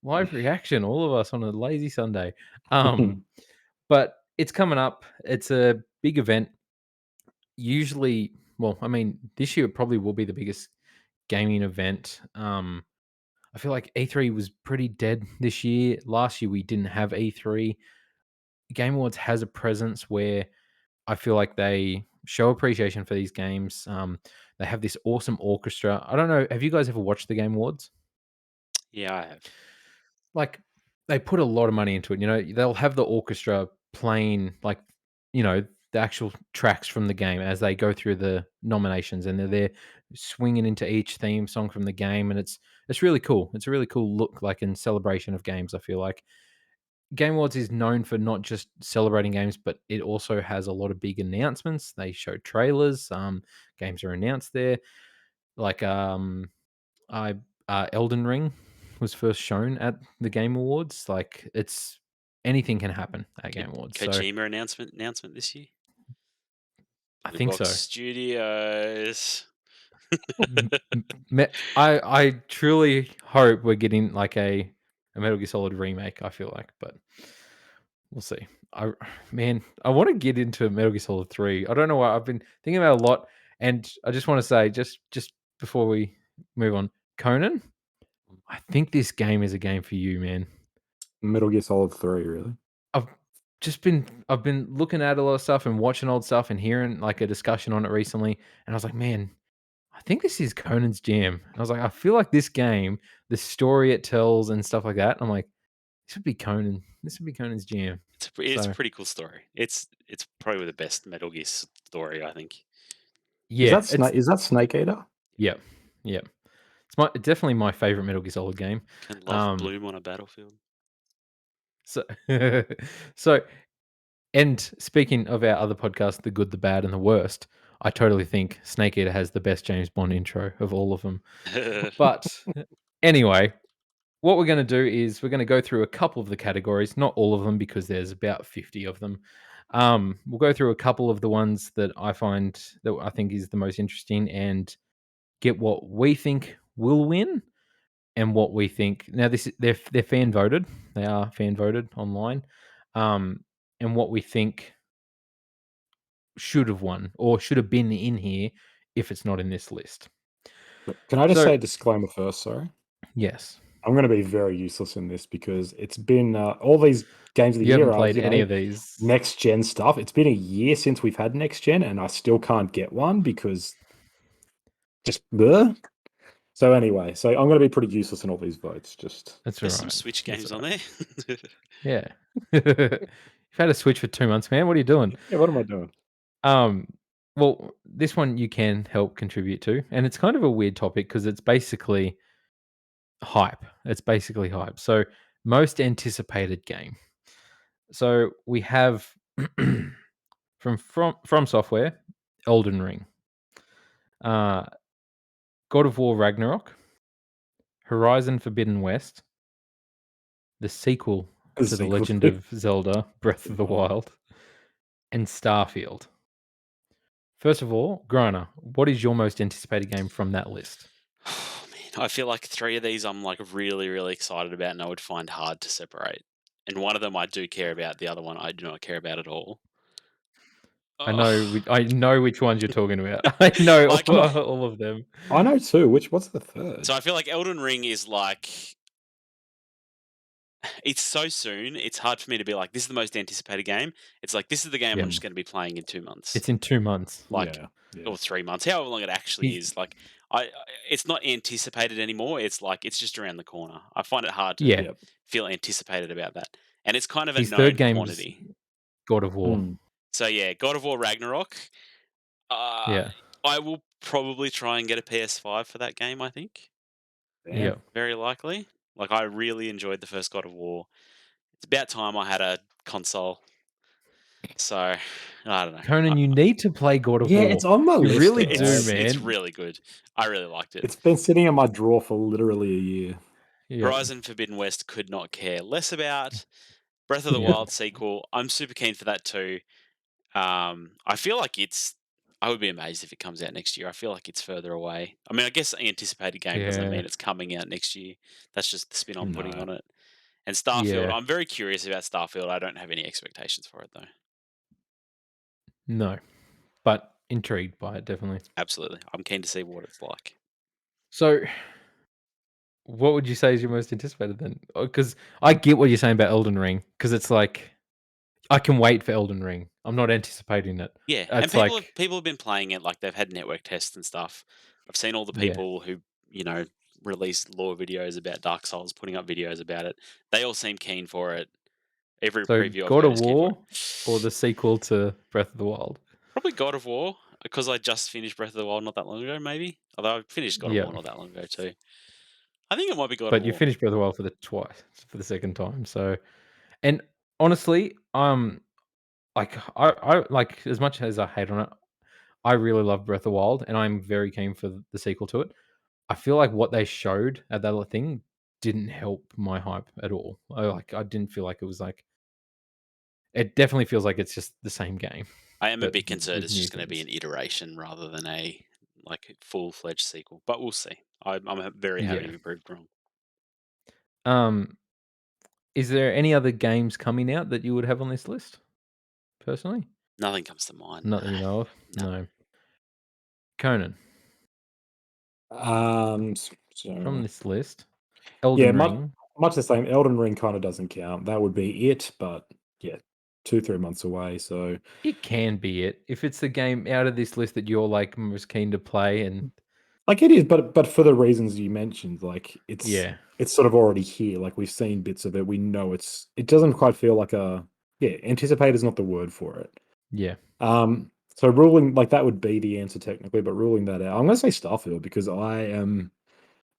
S1: live reaction, all of us on a lazy Sunday. But it's coming up. It's a big event. Usually, well, I mean, this year it probably will be the biggest gaming event. I feel like E3 was pretty dead this year. Last year we didn't have E3. Game Awards has a presence where I feel like they show appreciation for these games. They have this awesome orchestra. I don't know. Have you guys ever watched the Game Awards?
S3: Yeah, I have.
S1: Like, they put a lot of money into it. You know, they'll have the orchestra playing, like, you know, the actual tracks from the game as they go through the nominations, and they're there swinging into each theme song from the game, and it's really cool. It's a really cool look, like in celebration of games. I feel like Game Awards is known for not just celebrating games, but it also has a lot of big announcements. They show trailers. Games are announced there. Like I Elden Ring was first shown at the Game Awards. Like it's anything can happen at Game Awards. So
S3: Kojima announcement this year.
S1: I
S3: Blue
S1: think
S3: Box
S1: so.
S3: Studios.
S1: I truly hope we're getting like a Metal Gear Solid remake. I feel like, but we'll see. I want to get into Metal Gear Solid 3. I don't know why. I've been thinking about it a lot, and I just want to say, just before we move on, Conan, I think this game is a game for you, man.
S2: Metal Gear Solid 3, really?
S1: I've been looking at a lot of stuff and watching old stuff and hearing like a discussion on it recently, and I was like, man, I think this is Conan's jam. And I was like, I feel like this game, the story it tells and stuff like that. I'm like, this would be Conan. This would be Conan's jam.
S3: It's
S1: So
S3: a pretty cool story. It's probably the best Metal Gear story, I think.
S1: yeah,
S2: Is that Snake Eater?
S1: yeah. It's definitely my favorite Metal Gear Solid game.
S3: Can love bloom on a battlefield.
S1: So so and speaking of our other podcast, The Good, the Bad, and the Worst, I totally think Snake Eater has the best James Bond intro of all of them. But anyway, what we're going to do is we're going to go through a couple of the categories, not all of them because there's about 50 of them. We'll go through a couple of the ones that I think is the most interesting and get what we think will win and what we think. Now they're fan voted. They are fan voted online. And what we think should have won or should have been in here if it's not in this list.
S2: Can I just
S1: So-
S2: say a disclaimer first? Sorry.
S1: Yes.
S2: I'm going to be very useless in this because it's been all these games of the
S1: You
S2: year
S1: haven't
S2: are,
S1: played
S2: you know,
S1: any of these.
S2: next gen stuff. It's been a year since we've had next gen, and I still can't get one because just bleh. So anyway, so I'm going to be pretty useless in all these votes. Just
S1: That's all
S3: There's
S1: right.
S3: some Switch
S1: That's
S3: games
S1: all
S3: on
S1: right.
S3: there.
S1: Yeah. You've had a Switch for 2 months, man. What are you doing?
S2: yeah, what am I doing?
S1: Well, this one you can help contribute to, and it's kind of a weird topic because it's basically hype. It's basically hype. So, most anticipated game. So we have from Software, Elden Ring, God of War Ragnarok, Horizon Forbidden West, the sequel to The Legend of Zelda: Breath of the Wild, and Starfield. First of all, Grana, what is your most anticipated game from that list?
S3: Oh, man, I feel like 3 of these I'm like really, really excited about, and I would find hard to separate. And one of them I do care about, the other one I do not care about at all.
S1: I know which ones you're talking about. I know
S3: Like-
S1: all of them.
S2: I know too. What's the third?
S3: So I feel like Elden Ring is like, it's so soon. It's hard for me to be like, this is the most anticipated game. It's like, this is the game
S1: Yeah.
S3: I'm just going to be playing in 2 months.
S1: It's in 2 months.
S3: like
S2: yeah.
S3: or 3 months, however long it actually is. Like it's not anticipated anymore. It's like it's just around the corner. I find it hard to
S1: Yeah.
S3: feel anticipated about that, and it's kind of a
S1: His
S3: known
S1: third game
S3: quantity.
S1: is God of War.
S3: So yeah, God of War Ragnarok.
S1: Yeah.
S3: I will probably try and get a PS5 for that game. I think.
S1: Yeah.
S3: Very likely. Like I really enjoyed the first God of War. It's about time I had a console. So I don't know.
S1: Conan, you need to play God of War.
S2: it's on my
S1: You
S2: list.
S1: really
S2: guys.
S1: do, man.
S3: It's really good. I really liked it.
S2: It's been sitting in my drawer for literally a year.
S1: Yeah.
S3: Horizon Forbidden West could not care less about. Breath of the
S1: Yeah.
S3: Wild sequel, I'm super keen for that too. I feel like I would be amazed if it comes out next year. I feel like it's further away. I mean, I guess anticipated game doesn't
S1: Yeah.
S3: mean it's coming out next year. That's just the spin I'm putting
S2: No.
S3: on it. And Starfield,
S1: Yeah.
S3: I'm very curious about Starfield. I don't have any expectations for it though.
S1: No. But intrigued by it, definitely.
S3: Absolutely. I'm keen to see what it's like.
S1: So, what would you say is your most anticipated then? Because I get what you're saying about Elden Ring, because it's like I can wait for Elden Ring. I'm not anticipating it.
S3: Yeah, and
S1: It's like,
S3: people have been playing it, like, they've had network tests and stuff. I've seen all the
S1: yeah.
S3: people who, you know, release lore videos about Dark Souls, putting up videos about it. They all seem keen for it. Every
S1: So
S3: preview I've
S1: God
S3: heard
S1: of
S3: is keen for it.
S1: War or the sequel to Breath of the Wild?
S3: Probably God of War, because I just finished Breath of the Wild not that long ago, maybe? Although I finished God of
S1: Yeah.
S3: War not that long ago too. I think it might be God of
S1: But you
S3: War.
S1: finished Breath of the Wild for the second time. So, and honestly, like I like as much as I hate on it, I really love Breath of the Wild, and I'm very keen for the sequel to it. I feel like what they showed at that little thing didn't help my hype at all. I didn't feel like it was like it definitely feels like it's just the same game,
S3: I am a
S1: but
S3: bit concerned
S1: with
S3: it's
S1: new
S3: just gonna be
S1: things.
S3: an iteration rather than a, like, full-fledged sequel, but we'll see. I'm very happy
S1: Yeah.
S3: to be proved wrong.
S1: Um, is there any other games coming out that you would have on this list personally?
S3: Nothing comes to mind,
S1: Not that
S3: no.
S1: you know of.
S3: No.
S1: No. Conan, from
S2: So
S1: this list,
S2: yeah,
S1: Elden
S2: much
S1: Ring.
S2: much the same. Elden Ring kind of doesn't count. That would be it, but yeah, 2-3 months away. So
S1: It can be it if it's the game out of this list that you're like most keen to play, and
S2: like it is, but for the reasons you mentioned, like
S1: yeah,
S2: it's sort of already here. Like we've seen bits of it. We know it doesn't quite feel like a yeah. Anticipate is not the word for it.
S1: yeah,
S2: So ruling like that would be the answer technically, but ruling that out, I'm going to say Starfield because I am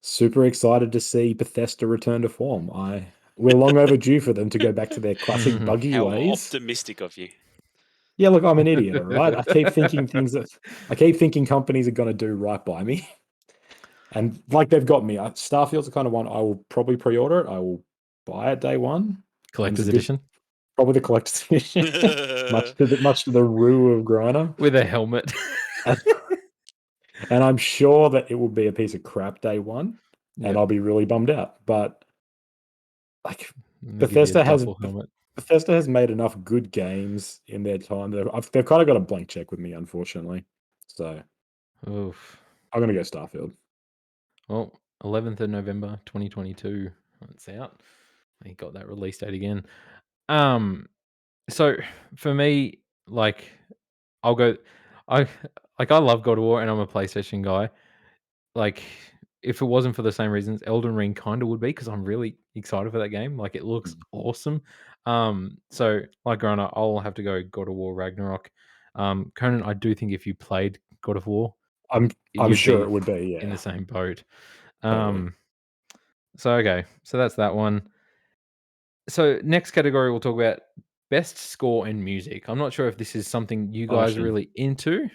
S2: super excited to see Bethesda return to form. We're long overdue for them to go back to their classic buggy
S3: How
S2: ways.
S3: optimistic of you.
S2: Yeah, look, I'm an idiot, all right? I keep thinking companies are going to do right by me, and like they've got me. Starfield's the kind of one I will probably pre-order it. I will buy it day one, and
S1: collector's
S2: this
S1: edition
S2: probably the collector's edition, much to the rue of Griner.
S1: with a helmet.
S2: And I'm sure that it will be a piece of crap day one, and
S1: Yep,
S2: I'll be really bummed out. But like
S1: they give you a
S2: Bethesda has
S1: duffel helmet.
S2: Bethesda has made enough good games in their time. They've kind of got a blank check with me, unfortunately. So
S1: Oof.
S2: I'm gonna go Starfield.
S1: Well, 11th of November, 2022. It's out. They got that release date again. Um, so for me, like, I'll go. I I love God of War, and I'm a PlayStation guy. Like, if it wasn't for the same reasons, Elden Ring kinda would be because 'cause I'm really excited for that game, like, it looks
S2: Mm.
S1: awesome. So, like growing up, I'll have to go God of War Ragnarok. Conan, I do think if you played God of War,
S2: I'm
S1: you'd
S2: sure
S1: be
S2: it would be,
S1: in the
S2: yeah,
S1: same boat.
S2: totally.
S1: Um, so, okay, so that's that one. So, next category, we'll talk about best score and music. I'm not sure if this is something you guys are
S2: Ocean.
S1: really into.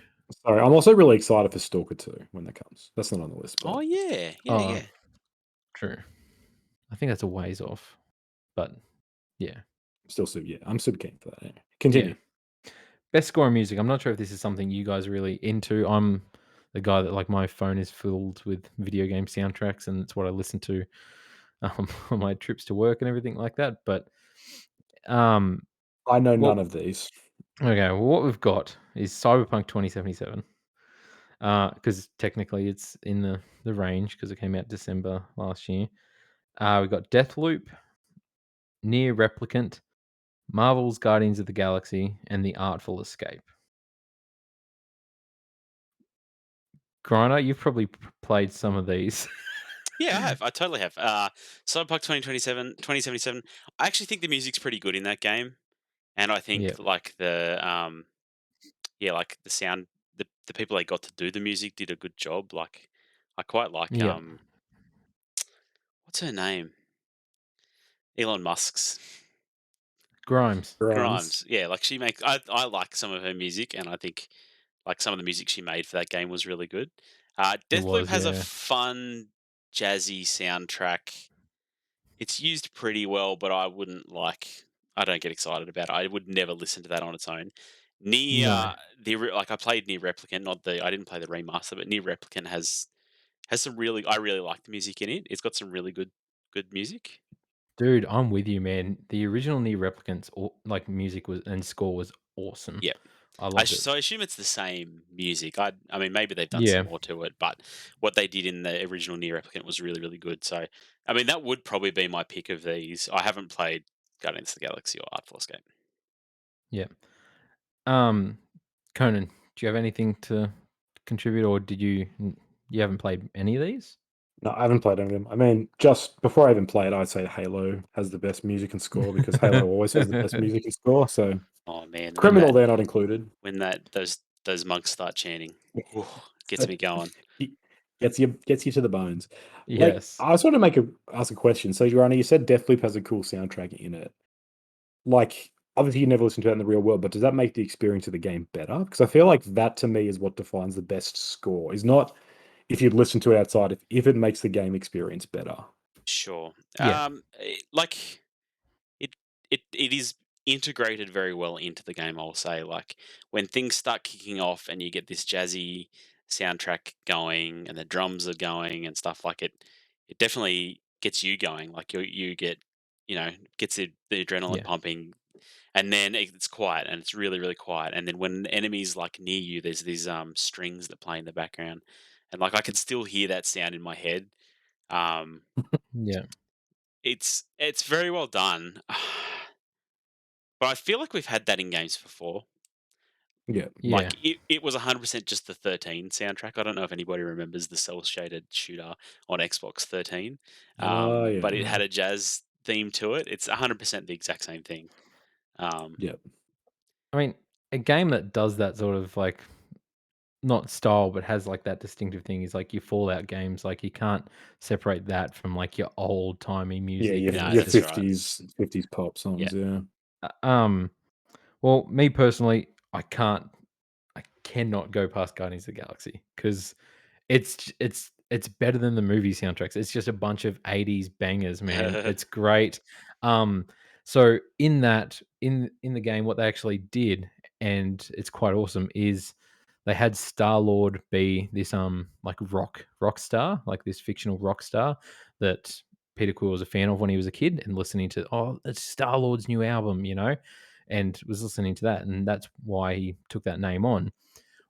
S2: Sorry, I'm also really excited for Stalker 2 when that comes. That's not on the list,
S3: Oh,
S2: but
S3: yeah. Yeah,
S1: Oh,
S3: yeah.
S1: true. I think that's a ways off, but yeah,
S2: I'm super keen for that. Anyway.
S1: yeah.
S2: Continue.
S1: Best score in music. I'm not sure if this is something you guys are really into. I'm the guy that like my phone is filled with video game soundtracks, and it's what I listen to on my trips to work and everything like that. But um,
S2: I know none
S1: well,
S2: of these.
S1: okay. Well, what we've got is Cyberpunk 2077. Because technically it's in the range because it came out December last year. We got Deathloop, Near Replicant, Marvel's Guardians of the Galaxy, and The Artful Escape. Griner, you've probably played some of these.
S3: Yeah, I have. I totally have. Cyberpunk 2077. I actually think the music's pretty good in that game, and I think,
S1: Yeah,
S3: like, yeah, like, the sound the people they got to do the music did a good job. Like, I quite like,
S1: yeah.
S3: what's her name? Elon Musk's.
S1: Grimes.
S2: Grimes.
S3: Grimes. Yeah, like, I like some of her music, and I think, like, some of the music she made for that game was really good.
S1: It
S3: Deathloop
S1: was,
S3: has a
S1: yeah.
S3: fun, jazzy soundtrack. It's used pretty well, but I don't get excited about it. I would never listen to that on its own. Near
S1: No.
S3: like I played Near Replicant, not the I didn't play the remaster, but Near Replicant has some really I really like the music in it. It's got some really good music.
S1: Dude, I'm with you, man. The original Nier Replicant's like music was and score was awesome.
S3: Yeah.
S1: I loved it.
S3: So I assume it's the same music. I mean, maybe they've done some
S1: Yeah,
S3: more to it, but what they did in the original Nier Replicant was really, really good. So, I mean, that would probably be my pick of these. I haven't played Guardians of the Galaxy or Artful Escape.
S1: yeah. Um, Conan, do you have anything to contribute, or you haven't played any of these?
S2: No, I haven't played any of them. I mean, just before I even played, I'd say Halo has the best music and score because Halo always has the best music and score. So
S3: Oh man,
S2: Criminal, they're not included.
S3: when those monks start chanting, ooh, gets me going.
S2: It gets you to the bones. Like,
S1: Yes.
S2: I just want to ask a question. So, Joanna, you said Deathloop has a cool soundtrack in it. Like, obviously, you never listen to it in the real world, but does that make the experience of the game better? Because I feel like that to me is what defines the best score. Is not if you listen to it outside, if it makes the game experience better.
S3: Sure.
S1: Yeah.
S3: Like it it is integrated very well into the game, I'll say. Like when things start kicking off and you get this jazzy soundtrack going and the drums are going and stuff like it definitely gets you going. Like you get gets the adrenaline
S1: Yeah.
S3: pumping, and then it's quiet and it's really, really quiet. And then when enemies like near you, there's these strings that play in the background. And like I can still hear that sound in my head. Um
S1: Yeah.
S3: it's very well done. But I feel like we've had that in games before.
S2: Yeah.
S1: Yeah.
S3: Like it was 100% just the 13 soundtrack. I don't know if anybody remembers the cell shaded shooter on Xbox 13,
S2: Oh,
S3: but it
S2: yeah.
S3: had a jazz theme to it. It's 100% the exact same thing. Um,
S2: Yeah.
S1: I mean, a game that does that sort of like not style, but has like that distinctive thing is like your Fallout games. Like you can't separate that from like your old timey
S2: Yeah,
S1: music,
S2: your
S1: and
S3: no,
S1: it's
S2: your
S3: that's
S1: just
S3: right.
S2: 50s pop
S3: Yeah.
S2: songs, yeah.
S1: um. Well, me personally, I cannot go past Guardians of the Galaxy because it's better than the movie soundtracks. It's just a bunch of 80s bangers, man. It's great. Um, so in the game, what they actually did, and it's quite awesome, is they had Star Lord be this like rock star, like this fictional rock star that Peter Quill was a fan of when he was a kid and listening to it's Star Lord's new album, and was listening to that, and that's why he took that name on.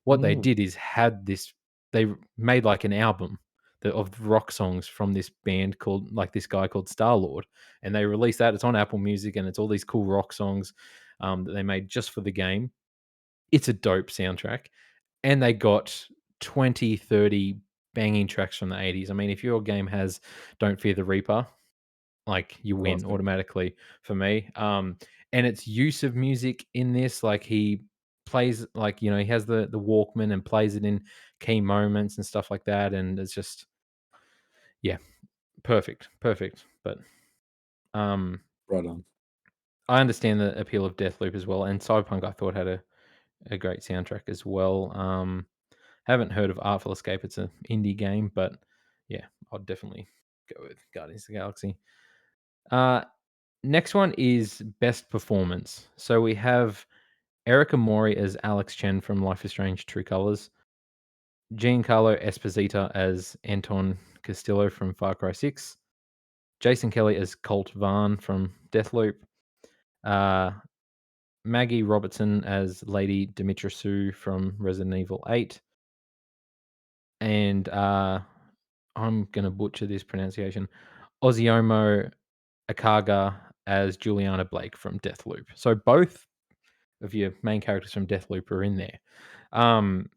S1: What they
S2: Mm,
S1: did is had this they made like an album of rock songs from this band called like this guy called Star Lord, and they released that. It's on Apple Music, and it's all these cool rock songs that they made just for the game. It's a dope soundtrack, and they got 20, 30 banging tracks from the 80s. I mean, if your game has Don't Fear the Reaper, like you win
S2: classic.
S1: automatically for me. And its use of music in this, like he plays like he has the Walkman and plays it in key moments and stuff like that, and it's just yeah, perfect. But um,
S2: Right on.
S1: I understand the appeal of Deathloop as well, and Cyberpunk I thought had a great soundtrack as well. Haven't heard of Artful Escape. It's an indie game, but yeah, I'll definitely go with Guardians of the Galaxy. Uh, Next one is best performance. So we have Erica Mori as Alex Chen from Life is Strange True Colors, Giancarlo Esposito as Anton Castillo from Far Cry 6, Jason Kelly as Colt Vaughn from Deathloop, uh, Maggie Robertson as Lady Dimitrescu from Resident Evil 8, and I'm going to butcher this pronunciation, Oziomo Akaga as Juliana Blake from Deathloop. So both of your main characters from Deathloop are in there. Um,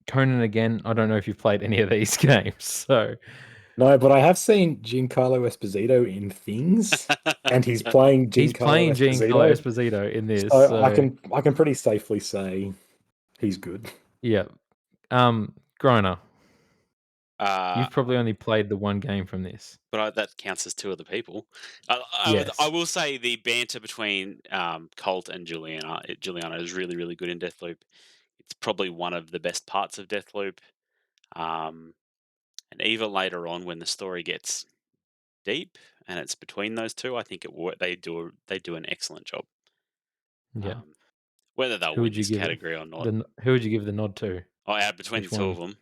S1: Conan again. I don't know if you've played any of these games, so
S2: No, but I have seen Giancarlo Esposito in things, and he's playing
S1: he's
S2: Giancarlo
S1: playing Giancarlo
S2: Esposito,
S1: Esposito in this.
S2: so I
S1: So
S2: can pretty safely say he's good.
S1: yeah, Grona,
S3: uh,
S1: you've probably only played the one game from this.
S3: but that counts as two other people. I
S1: Yes.
S3: will say the banter between Colt and Juliana is really, really good in Deathloop. It's probably one of the best parts of Deathloop. Um, and even later on, when the story gets deep and it's between those two, I think they do an excellent job.
S1: Yeah.
S3: Um, Whether they'll
S1: Who
S3: win
S1: would you
S3: this
S1: give it?
S3: category or not.
S1: Who would you give the nod to?
S3: Out between
S1: Which
S3: the two
S1: one?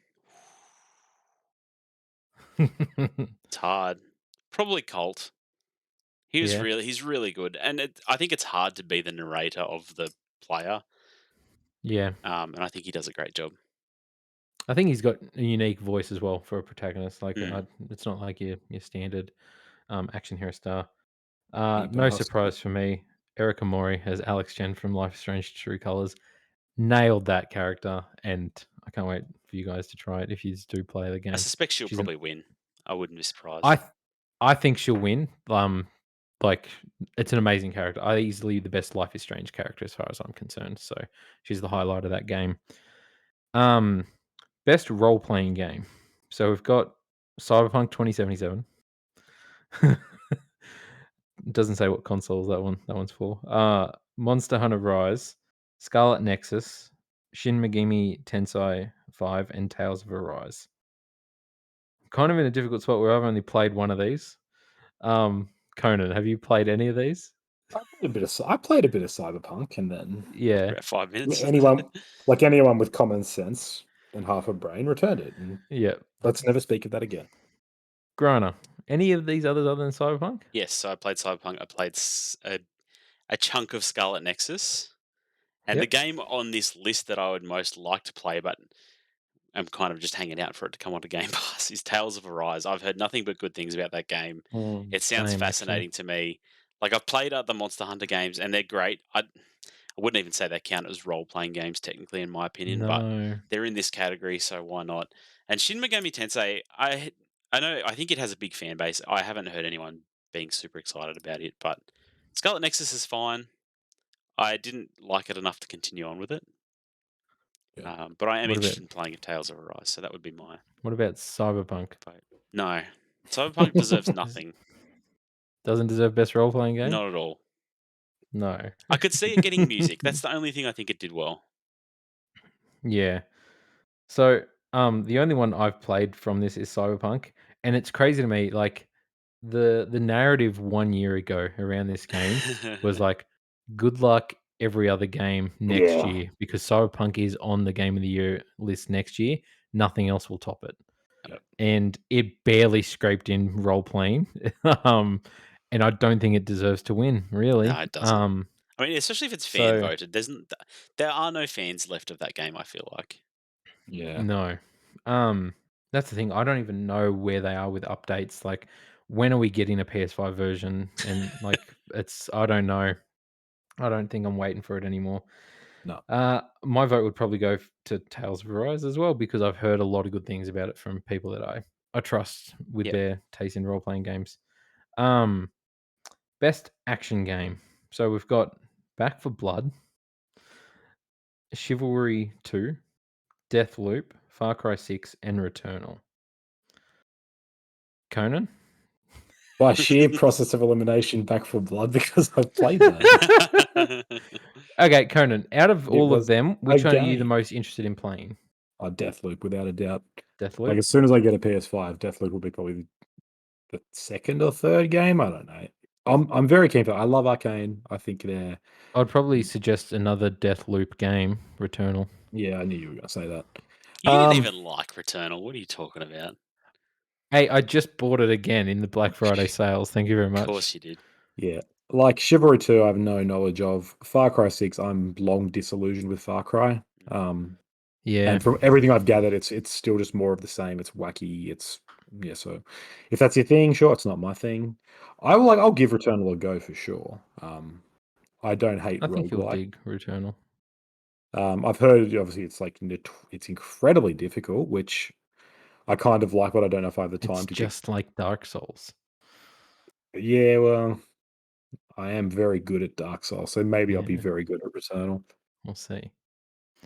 S3: of them, it's hard. Probably Colt.
S1: Yeah.
S3: He's really good, and I think it's hard to be the narrator of the player.
S1: Yeah.
S3: And I think he does a great job.
S1: I think he's got a unique voice as well for a protagonist. Like,
S3: Mm.
S1: it's not like your standard action hero star.
S2: He
S1: No
S2: bastard.
S1: surprise for me. Erica Mori as Alex Chen from Life is Strange True Colors nailed that character, and I can't wait for you guys to try it if you do play the
S3: I
S1: game.
S3: suspect she'll
S1: She's an
S3: probably win. I wouldn't be surprised.
S1: I th- I think she'll win. Like it's an amazing character. Easily the best Life is Strange character as far as I'm concerned. So she's the highlight of that game. Um, Best role playing game. So we've got Cyberpunk 2077. Doesn't say what consoles that one's for. Monster Hunter Rise, Scarlet Nexus, Shin Megami Tensei 5, and Tales of Arise. Kind of in a difficult spot where I've only played one of these. Conan, have you played any of these?
S2: I played a bit of Cyberpunk, and then
S1: Yeah,
S3: About 5 minutes.
S2: anyone with common sense and half a brain returned it. And
S1: yeah.
S2: let's never speak of that again.
S1: Grana, any of these others other than Cyberpunk?
S3: Yes, so I played Cyberpunk. I played a chunk of Scarlet Nexus, and the
S1: Yep.
S3: game on this list that I would most like to play, but I'm kind of just hanging out for it to come onto Game Pass, is Tales of Arise. I've heard nothing but good things about that game. It sounds
S1: Same,
S3: fascinating to me. Like, I've played other Monster Hunter games, and they're great. I wouldn't even say they count as role playing games, technically, in my opinion, but
S1: No,
S3: they're in this category, so why not? And Shin Megami Tensei, I think it has a big fan base. I haven't heard anyone being super excited about it, but Scarlet Nexus is fine. I didn't like it enough to continue on with it.
S2: Yeah.
S3: But I am
S1: what about
S3: interested in playing a Tales of Arise, so that would be my
S1: Cyberpunk?
S3: vote. No, Cyberpunk deserves nothing.
S1: Doesn't deserve best role playing game?
S3: Not at all.
S1: No.
S3: I could see it getting music. That's the only thing I think it did well.
S1: Yeah. So, the only one I've played from this is Cyberpunk, and it's crazy to me. Like the narrative 1 year ago around this game was like, good luck every other game next
S2: Yeah.
S1: year because Cyberpunk is on the Game of the Year list next year. Nothing else will top it.
S2: Yep.
S1: And it barely scraped in role playing. And I don't think it deserves to win, really.
S3: No, it doesn't. I mean, especially if it's fan
S1: So
S3: voted. There are no fans left of that game, I feel like.
S2: Yeah.
S1: no. That's the thing. I don't even know where they are with updates. Like, when are we getting a PS5 version? And like, I don't know. I don't think I'm waiting for it anymore.
S2: No.
S1: My vote would probably go to Tales of Arise as well because I've heard a lot of good things about it from people that I trust with
S3: Yep.
S1: their taste in role playing games. Um, Best action game. So we've got Back for Blood, Chivalry 2, Deathloop, Far Cry 6, and Returnal. Conan?
S2: By sheer process of elimination, Back for Blood, because I've played that.
S1: Okay, Conan, out of
S2: It
S1: all of
S2: was
S1: them,
S2: a
S1: which one are you the
S2: game.
S1: most interested in playing?
S2: Deathloop, without a doubt. Like,
S1: Deathloop?
S2: as soon as I get a PS5, Deathloop will be probably the second or third game. I don't know. I'm very keen for it. I love Arcane. I think they're
S1: I'd probably suggest another Deathloop game, Returnal.
S2: yeah, I knew you were gonna say that.
S3: You didn't
S2: Um,
S3: even like Returnal. What are you talking about?
S1: Hey, I just bought it again in the Black Friday sales. Thank you very
S3: Of
S1: much.
S3: course you did.
S2: yeah. Like Chivalry 2, I have no knowledge of. Far Cry 6, I'm long disillusioned with Far Cry.
S1: Yeah.
S2: And from everything I've gathered, it's still just more of the same. It's wacky. Yeah. So if that's your thing, sure. It's not my thing. I'll give Returnal a go for sure. I don't hate
S1: I think you'll
S2: roguelike.
S1: dig Returnal.
S2: I've heard obviously it's incredibly difficult, which I kind of like, but I don't know if I have the time
S1: It's
S2: to
S1: just like Dark Souls.
S2: Yeah, well, I am very good at Dark Souls, so maybe I'll be
S1: Yeah.
S2: very good at Returnal.
S1: We'll see.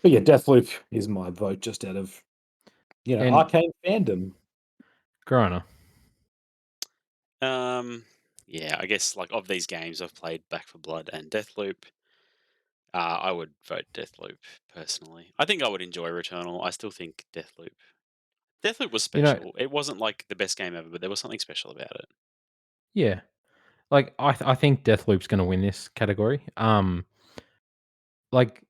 S2: But yeah, Deathloop is my vote just out of
S1: And
S2: Arcane fandom.
S1: Grana.
S3: Yeah, I guess like of these games, I've played Back for Blood and Deathloop. I would vote Deathloop personally. I think I would enjoy Returnal. I still think Deathloop was
S1: You know,
S3: special. It wasn't like the best game ever, but there was something special about it.
S1: yeah. Like I think Deathloop's going to win this category. like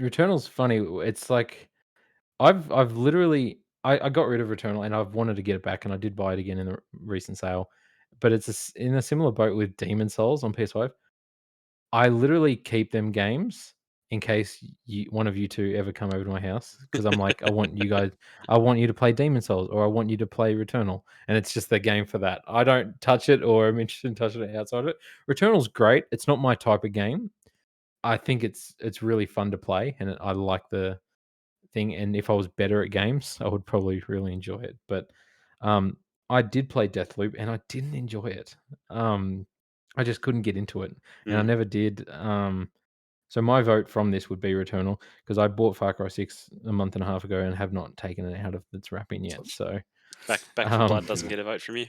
S1: Returnal's funny. It's like I've literally I got rid of Returnal and I've wanted to get it back and I did buy it again in the recent sale, but it's in a similar boat with Demon Souls on PS5. I literally keep them games in case one of you two ever come over to my house because I'm like, I want you to play Demon Souls or I want you to play Returnal, and it's just the game for that. I don't touch it or I'm interested in touching it outside of it. Returnal's great. It's not my type of game. I think it's really fun to play, and I like the thing. And if I was better at games, I would probably really enjoy it. But um, I did play Deathloop, and I didn't enjoy it. I just couldn't get into it, and I
S3: Mm.
S1: never did. So my vote from this would be Returnal because I bought Far Cry 6 a month and a half ago and have not taken it out of its wrapping yet. So
S3: Back for
S1: um,
S3: Blood doesn't get a vote from you.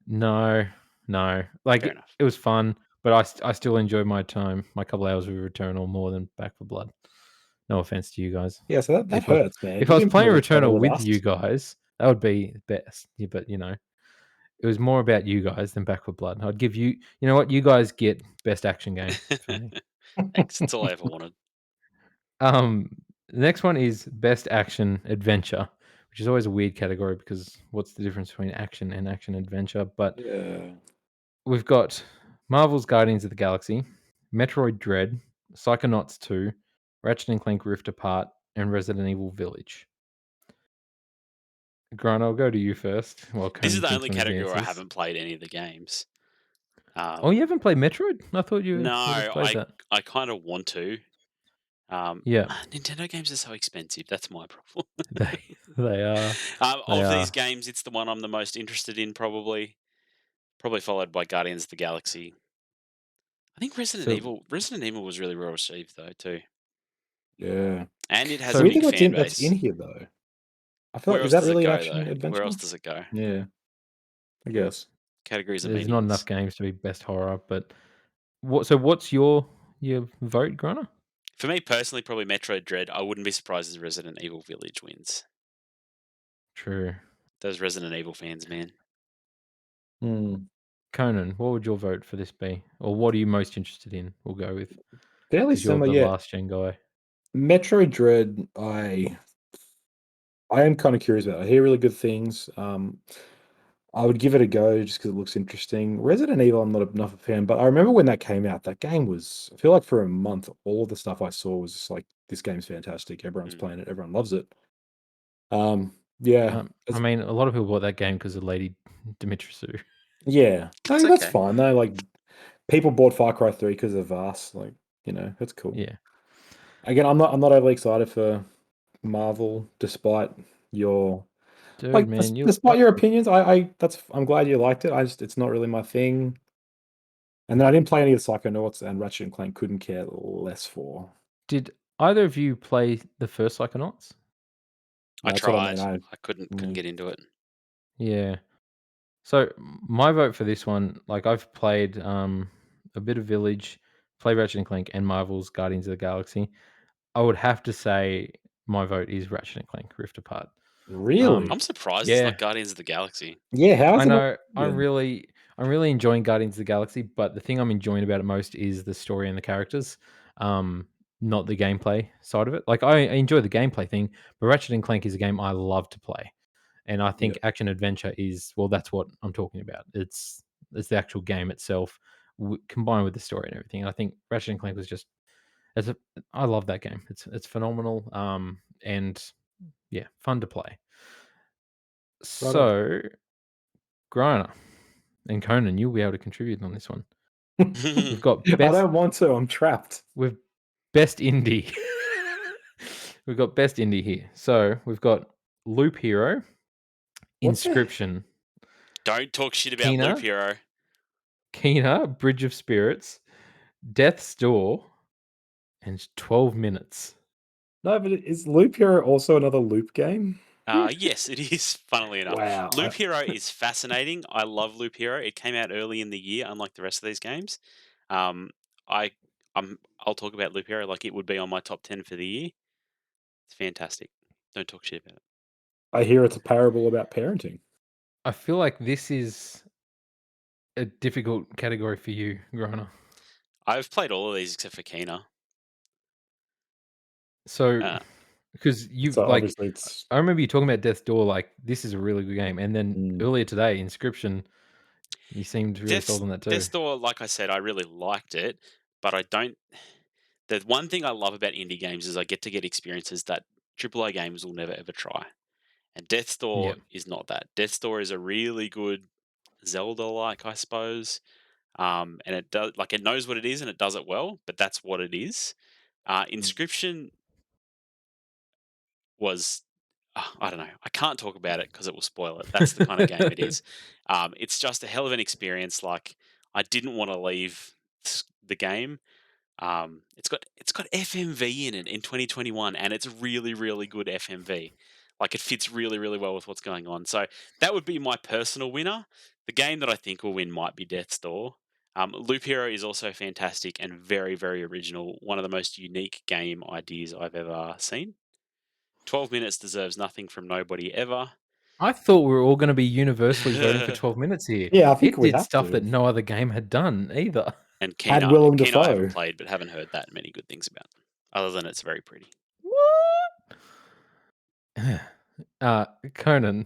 S1: no, no, like
S3: Fair enough.
S1: it was fun, but I still enjoyed my time, my couple hours with Returnal more than Back for Blood. No offense to you guys.
S2: Yeah, so that
S1: If I
S2: hurts, man.
S1: if
S2: You
S1: I was
S2: can play
S1: playing
S2: Returnal
S1: Returnal
S2: with
S1: with
S2: us.
S1: you guys, that would be best. Yeah, but it was more about you guys than Back for Blood. I'd give you, you know what, you guys get best action game for me.
S3: Thanks. That's all I ever wanted.
S1: The next one is best action adventure, which is always a weird category because what's the difference between action and action adventure? But
S2: Yeah.
S1: we've got Marvel's Guardians of the Galaxy, Metroid Dread, Psychonauts 2, Ratchet and Clank Rift Apart, and Resident Evil Village. Grant, I'll go to you first while
S3: This is
S1: Conan
S3: the
S1: thinks
S3: only
S1: on his
S3: category where I
S1: answers.
S3: haven't played any of the games.
S1: Oh, you haven't played Metroid? I thought you
S3: No,
S1: would have played that.
S3: I kind of want to.
S1: Yeah,
S3: Nintendo games are so expensive. That's my problem.
S1: they are. They
S3: Of these
S1: are.
S3: games, it's the one I'm the most interested in, probably. Probably followed by Guardians of the Galaxy. I think
S1: So,
S3: Resident Evil was really well received though too,
S2: Yeah.
S3: and it has a
S1: so
S2: Weird thing
S3: big fan
S2: that's in
S3: base.
S2: here though. I feel
S3: Where
S2: like is
S3: else
S2: that
S3: does it
S2: really an
S3: go though?
S2: action
S3: Where else
S2: adventure?
S3: does it go?
S2: Yeah, I guess.
S3: Categories are
S1: there's not enough
S3: meaningless.
S1: games to be best horror, but what's your vote, Grana?
S3: For me personally, probably Metroid Dread. I wouldn't be surprised if Resident Evil Village wins.
S1: True.
S3: Those Resident Evil fans, man.
S2: Hmm.
S1: Conan, what would your vote for this be? Or what are you most interested in? We'll go with
S2: Fairly
S1: because you're
S2: similar,
S1: the
S2: yeah.
S1: last gen guy.
S2: Metroid Dread, I am kind of curious about. I hear really good things. I would give it a go just because it looks interesting. Resident Evil, I'm not enough a fan, but I remember when that came out, that game was, I feel like for a month, all of the stuff I saw was just like, this game's fantastic. Everyone's
S3: Mm.
S2: playing it. Everyone loves it. Yeah,
S1: I mean, a lot of people bought that game because of Lady Dimitrescu.
S2: yeah. I
S3: It's
S2: mean, that's
S3: okay.
S2: fine though. Like, people bought Far Cry 3 because of Vast. Like, that's cool.
S1: Yeah,
S2: Again, I'm not overly excited for Marvel, despite your
S1: dude, man,
S2: despite your opinions. I'm glad you liked it. It's not really my thing. And then I didn't play any of the Psychonauts, and Ratchet and Clank couldn't care less for.
S1: did either of you play the first Psychonauts?
S3: I
S2: That's what I mean.
S3: tried. I couldn't get into it.
S1: Yeah. So my vote for this one, like I've played a bit of Village, played Ratchet and Clank, and Marvel's Guardians of the Galaxy. I would have to say my vote is Ratchet and Clank Rift Apart.
S2: Really?
S3: I'm surprised it's
S1: Yeah,
S3: not Guardians of the Galaxy.
S2: Yeah. How
S1: I
S2: is it not?
S1: know.
S2: Yeah.
S1: I'm really enjoying Guardians of the Galaxy, but the thing I'm enjoying about it most is the story and the characters, um, not the gameplay side of it. Like I enjoy the gameplay thing, but Ratchet and Clank is a game I love to play, and I
S2: Yeah.
S1: think action adventure is that's what I'm talking about. It's the actual game itself combined with the story and everything. And I think Ratchet and Clank was just as a I love that game. It's phenomenal. And yeah, fun to play.
S2: Right on.
S1: So, Griner and Conan, you'll be able to contribute on this one. We've got
S2: I
S1: best
S2: don't want to. I'm trapped.
S1: with best indie. We've got best indie here. So we've got Loop Hero,
S2: What's that?
S1: Inscription,
S3: Don't talk shit about Loop
S1: Kena,
S3: Hero.
S1: Kena, Bridge of Spirits, Death's Door, and 12 Minutes.
S2: No, but is Loop Hero also another loop game?
S3: Yes, it is, funnily enough.
S2: Wow.
S3: Loop Hero is fascinating. I love Loop Hero. It came out early in the year, unlike the rest of these games. Um, I, I'll talk about Loop Hero like it would be on my top 10 for the year. It's fantastic. Don't talk shit about it.
S2: I hear it's a parable about parenting.
S1: I feel like this is a difficult category for you, Griner.
S3: I've played all of these except for Kena.
S1: So,
S3: Uh,
S1: because you
S2: So
S1: like,
S2: obviously it's
S1: I remember you talking about Death's Door, like, this is a really good game, and then
S2: mm,
S1: earlier today, Inscription, you seemed really sold on that too.
S3: Death's Door, like I said, I really liked it, but I don't. The one thing I love about indie games is I get experiences that AAA games will never ever try. And Death's
S1: Yeah.
S3: Door is not that. Death's Door is a really good Zelda-like, I suppose. And it does like it knows what it is and it does it well, but that's what it is.
S2: mm.
S3: Inscription was I don't know. I can't talk about it because it will spoil it. That's the kind of game it is. It's just a hell of an experience. Like I didn't want to leave the game. It's got FMV in it in 2021, and it's really really good FMV. Like it fits really really well with what's going on. So that would be my personal winner. The game that I think will win might be Death's Door. Loop Hero is also fantastic and very very original. One of the most unique game ideas I've ever seen. 12 minutes deserves nothing from nobody ever.
S1: I thought we were all gonna be universally voting for 12 minutes here.
S2: Yeah, I think
S1: It
S2: we
S1: did
S2: have
S1: stuff that
S2: to.
S1: no other game had done either.
S3: And
S2: Had
S3: Kena,
S2: Willem
S3: Kena I haven't
S2: Dafoe.
S3: played, but haven't heard that many good things about. Other than it's very pretty.
S1: What? Conan,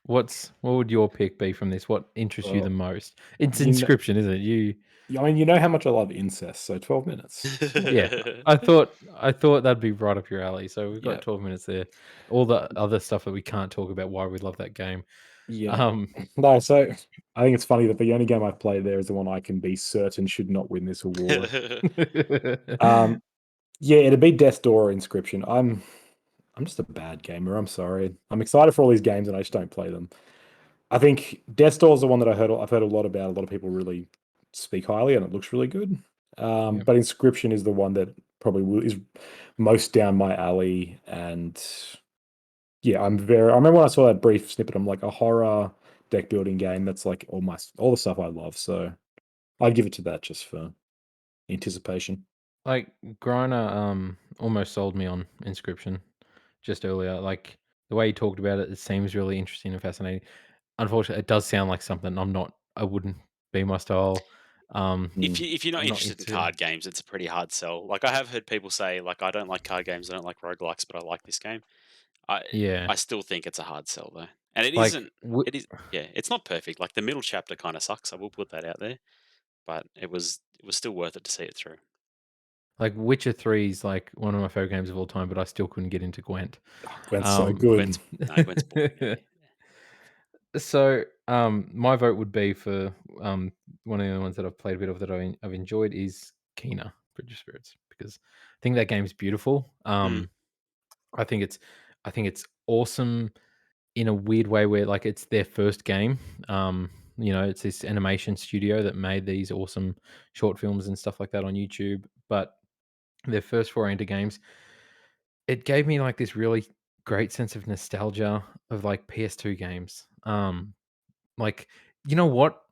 S1: what would your pick be from this? What interests you the
S2: Well,
S1: most? It's
S2: you know,
S1: Inscription, isn't it?
S2: I mean, you know how much I love incest, so 12 minutes.
S1: Yeah. I thought that'd be right up your alley. So we've got
S2: Yeah.
S1: 12 minutes there. All the other stuff that we can't talk about why we love that game.
S2: Yeah.
S1: Um
S2: No, so I think it's funny that the only game I've played there is the one I can be certain should not win this award. Yeah, it'd be Death Door or Inscription. I'm just a bad gamer. I'm sorry. I'm excited for all these games and I just don't play them. I think Death Door is the one that I've heard a lot about. A lot of people really speak highly and it looks really good.
S1: Yeah.
S2: But Inscription is the one that probably is most down my alley. And yeah, I remember when I saw that brief snippet, I'm like a horror deck building game. That's like all the stuff I love. So I'd give it to that just for anticipation.
S1: Like Griner almost sold me on Inscription just earlier. Like the way he talked about it, it seems really interesting and fascinating. Unfortunately, it does sound like something I wouldn't be my style.
S2: Mm.
S3: If you're not
S1: I'm not
S3: interested in
S1: into.
S3: card games, it's a pretty hard sell. Like I have heard people say, like I don't like card games, I don't like roguelikes, but I like this game. I
S1: Yeah.
S3: I still think it's a hard sell though, and it
S1: Like
S3: isn't. It is. Yeah, it's not perfect. Like the middle chapter kind of sucks. I will put that out there, but it was still worth it to see it through.
S1: Like Witcher 3 is like one of my favorite games of all time, but I still couldn't get into Gwent.
S2: Gwent's so good.
S3: Gwent's boring. Yeah.
S1: So, my vote would be for one of the ones that I've played a bit of that I've enjoyed is Kena Bridge of Spirits because I think that game's beautiful.
S3: Mm.
S1: I think it's awesome in a weird way where like it's their first game. It's this animation studio that made these awesome short films and stuff like that on YouTube, but their first foray into games, it gave me like this really great sense of nostalgia of like PS2 games. Like, you know what?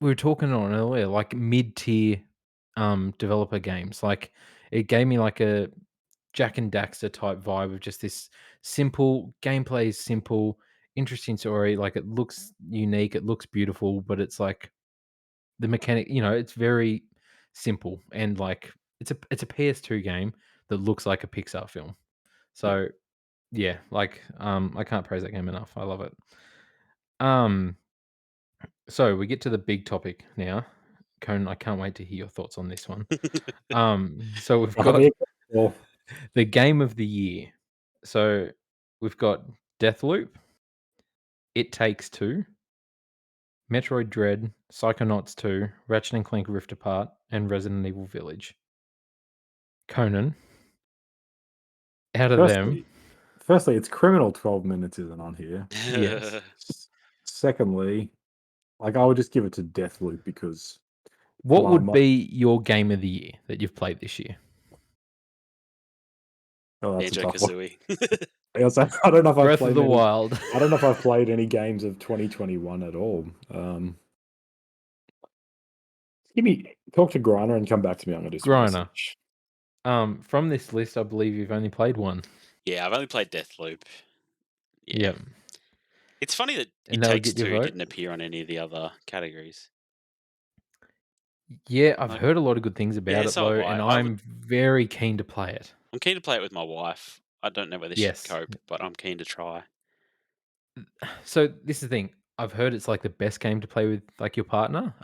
S1: We were talking on earlier, like mid-tier developer games. Like it gave me like a Jack and Daxter type vibe of just this simple gameplay is simple, interesting story. Like it looks unique, it looks beautiful, but it's like the mechanic, it's very simple and like it's a PS2 game that looks like a Pixar film.
S2: Yeah.
S1: So yeah, like I can't praise that game enough. I love it. Um so we get to the big topic now. Conan, I can't wait to hear your thoughts on this one. So we've
S2: I
S1: got
S2: mean, well,
S1: the game of the year. So we've got Deathloop, It Takes Two, Metroid Dread, Psychonauts 2, Ratchet and Clank Rift Apart, and Resident Evil Village. Conan, out of them,
S2: firstly, it's criminal 12 minutes isn't on here.
S1: yes.
S2: Secondly, like I would just give it to Deathloop because
S1: What
S2: my,
S1: would
S2: my
S1: be your game of the year that you've played this year?
S2: oh, that's a
S3: Banjo
S2: tough one.
S3: Kazooie.
S2: I don't know if I've
S1: Breath of
S2: played
S1: the
S2: many.
S1: Wild.
S2: I don't know if I've played any games of 2021 at all. Talk to Griner and come back to me. I'm gonna do some
S1: Griner.
S2: research.
S1: From this list, I believe you've only played one.
S3: Yeah, I've only played Deathloop. Yeah.
S1: Yep.
S3: It's funny that
S1: And
S3: It
S1: that would
S3: Takes
S1: get your
S3: Two
S1: vote?
S3: didn't appear on any of the other categories.
S1: Yeah, I've
S3: Like,
S1: heard a lot of good things about
S3: yeah,
S1: it
S3: so
S1: though,
S3: have
S1: and
S3: I. I would,
S1: I'm very keen to play it.
S3: I'm keen to play it with my wife. I don't know whether she'd
S1: Yes.
S3: cope, but I'm keen to try.
S1: So this is the thing. I've heard it's like the best game to play with like your partner.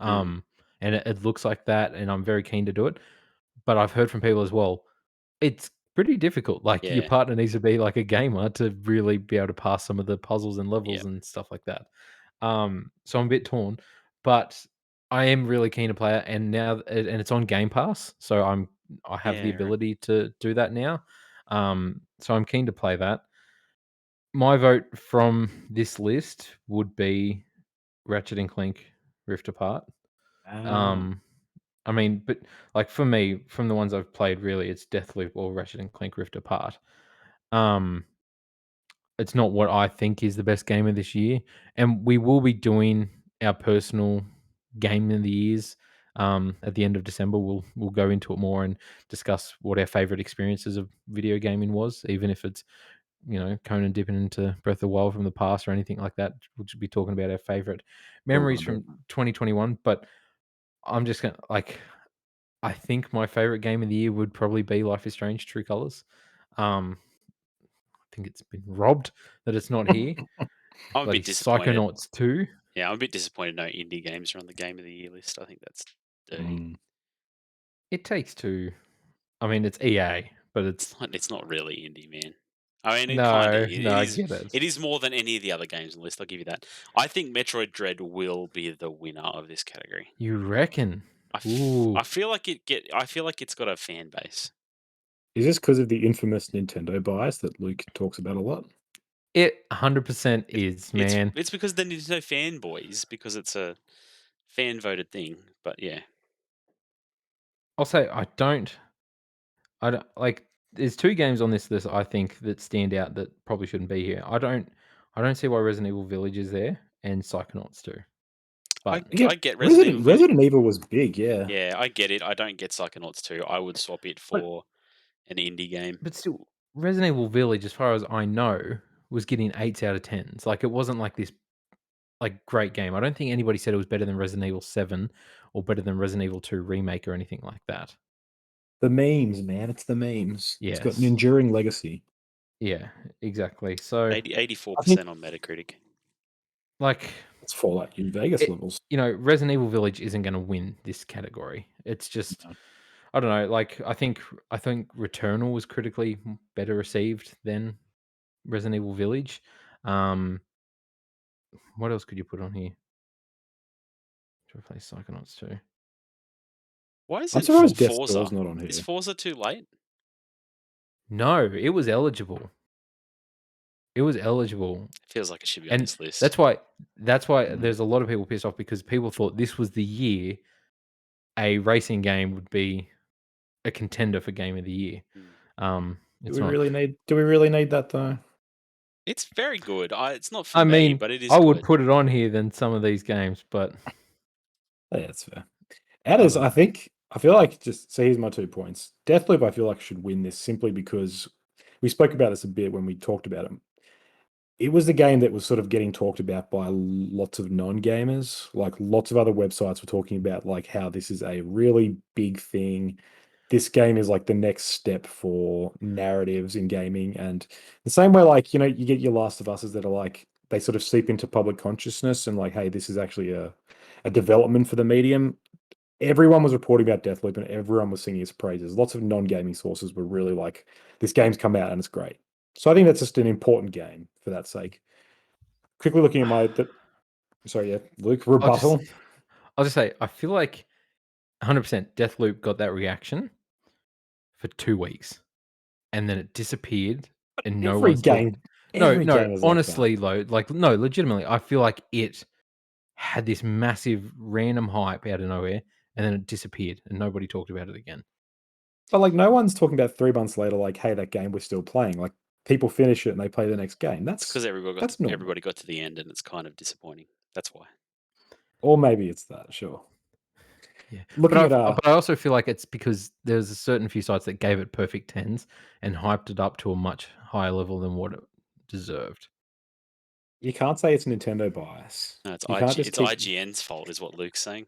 S1: And it looks like that, and I'm very keen to do it. But I've heard from people as well, it's pretty difficult. Like your
S3: Yeah,
S1: partner needs to be like a gamer to really be able to pass some of the puzzles and
S3: yeah,
S1: levels and stuff like that. So I'm a bit torn, but I am really keen to play it, and and it's on Game Pass, so I have the
S3: yeah. Right.
S1: ability to do that now. So I'm keen to play that. My vote from this list would be Ratchet and Clank Rift Apart.
S2: Ah.
S1: Um, I mean, but like for me, from the ones I've played, really, it's Deathloop or Ratchet and Clank Rift Apart. Um, it's not what I think is the best game of this year, and we will be doing our personal game of the years at the end of December. We'll go into it more and discuss what our favorite experiences of video gaming was, even if it's Conan dipping into Breath of the Wild from the past or anything like that. We'll just be talking about our favorite
S2: I
S1: memories
S2: love it.
S1: from 2021. But I'm just gonna I think my favorite game of the year would probably be Life is Strange: True Colors. I think it's been robbed that it's not here.
S3: I'm a
S1: Bloody
S3: bit disappointed.
S1: Psychonauts 2.
S3: Yeah, I'm a bit disappointed no indie games are on the game of the year list. I think that's dirty.
S2: Mm.
S1: It Takes Two. I mean, it's EA, but
S3: It's not. It's not really indie, man. I mean, it kind of.
S1: no,
S3: It
S1: no, I
S3: is.
S1: get it.
S3: It is more than any of the other games on the list. I'll give you that. I think Metroid Dread will be the winner of this category.
S1: You reckon?
S3: I
S1: Ooh,
S3: feel like I feel like it's got a fan base.
S2: Is this because of the infamous Nintendo bias that Luke talks about a lot?
S1: it 100%
S3: It's
S1: is,
S3: it's
S1: man.
S3: it's because the Nintendo fanboys because it's a fan voted thing. But yeah,
S1: I'll say I don't like. There's two games on this list I think that stand out that probably shouldn't be here. I don't see why Resident Evil Village is there and Psychonauts too. But
S2: Yeah,
S3: I get Resident Evil.
S2: Resident Evil was big, yeah.
S3: Yeah, I get it. I don't get Psychonauts 2. I would swap it
S1: but
S3: for an indie game.
S1: but still, Resident Evil Village, as far as I know, was getting 8s out of 10s. Like it wasn't like this like great game. I don't think anybody said it was better than Resident Evil 7 or better than Resident Evil 2 remake or anything like that.
S2: The memes, man. It's the memes. It's got an
S1: Yes.
S2: enduring legacy.
S1: Yeah, exactly. So
S3: 84%
S2: I think
S3: on Metacritic.
S1: like
S2: it's Fallout New Vegas
S1: it,
S2: levels.
S1: Resident Evil Village isn't going to win this category. It's just
S2: No.
S1: I don't know. Like I think Returnal was critically better received than Resident Evil Village. Um, what else could you put on here to replace Psychonauts 2?
S3: Why
S2: I'm
S3: isn't
S2: surprised Death's
S3: Forza?
S2: Door's not on
S3: Is
S2: here.
S3: Forza too late?
S1: No, it was eligible. It was eligible.
S3: It feels like it should be on
S1: And
S3: this list.
S1: that's why
S2: Mm.
S1: there's a lot of people pissed off because people thought this was the year a racing game would be a contender for game of the year.
S3: Mm.
S1: It's not.
S2: Do we really need that though?
S3: It's very good. It's not for
S1: I
S3: me,
S1: mean,
S3: but it is
S1: I would
S3: good.
S1: put it on here than some of these games, but
S2: Yeah, that's fair. Out
S1: I
S2: is,
S1: don't
S2: I
S1: know.
S2: think, I feel like just so here's my 2 points. Deathloop, I feel like should win this simply because we spoke about this a bit when we talked about it. It was the game that was sort of getting talked about by lots of non-gamers. Like lots of other websites were talking about like how this is a really big thing. This game is like the next step for narratives in gaming. And the same way, like, you get your Last of Us's that are like they sort of seep into public consciousness and like, hey, this is actually a development for the medium. Everyone was reporting about Deathloop and everyone was singing its praises. Lots of non-gaming sources were really like, this game's come out and it's great. So I think that's just an important game for that sake. Quickly looking at sorry, yeah, Luke,
S1: I'll just
S2: rebuttal.
S1: I'll just say I feel like 100% Deathloop got that reaction for 2 weeks, and then it disappeared, and no
S2: Every
S1: one's talked.
S2: game, every
S1: No,
S2: game is like that.
S1: honestly, though, like, no, legitimately, I feel like it had this massive random hype out of nowhere, and then it disappeared, and nobody talked about it again.
S2: But like no one's talking about 3 months later, like, hey, that game we're still playing. Like people finish it and they play the next game.
S3: It's because
S2: That's normal.
S3: everybody got to the end, and it's kind of disappointing. That's why.
S2: Or maybe it's that, sure.
S1: Yeah,
S2: Looking at
S1: but I also feel like it's because there's a certain few sites that gave it perfect 10s and hyped it up to a much higher level than what it deserved.
S2: you can't say it's Nintendo bias.
S3: No, it's
S2: You can't just
S3: It's
S2: keep
S3: IGN's fault, is what Luke's saying.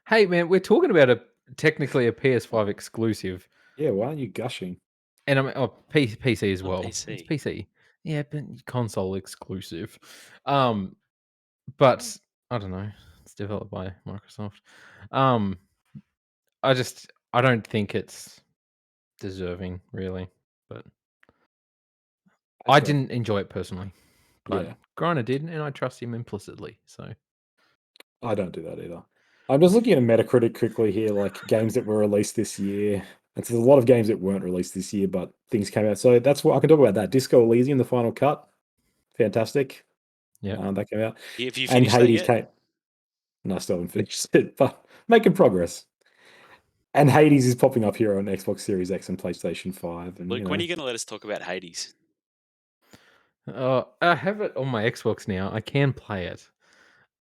S1: Hey, man, we're talking about technically a PS5 exclusive.
S2: Yeah, why aren't you gushing?
S1: And PC as
S3: On
S1: well. It's
S3: PC.
S1: PC. Yeah, but console exclusive. But I don't know. It's developed by Microsoft. Um, I don't think it's deserving, really. But I
S2: Okay.
S1: didn't enjoy it personally. But
S2: Yeah,
S1: Griner did, and I trust him implicitly. So
S2: I don't do that either. I'm just looking at Metacritic quickly here, like games that were released this year. And so there's a lot of games that weren't released this year, but things came out. So that's what I can talk about that. Disco Elysium, the final cut. Fantastic.
S1: yeah.
S2: That came out.
S3: Have you
S2: And
S3: finished that
S2: Hades
S3: yet?
S2: came. No, I still haven't finished it, but making progress. And Hades is popping up here on Xbox Series X and PlayStation 5. And,
S3: Luke, when are you going to let us talk about Hades?
S1: I have it on my Xbox now. I can play it.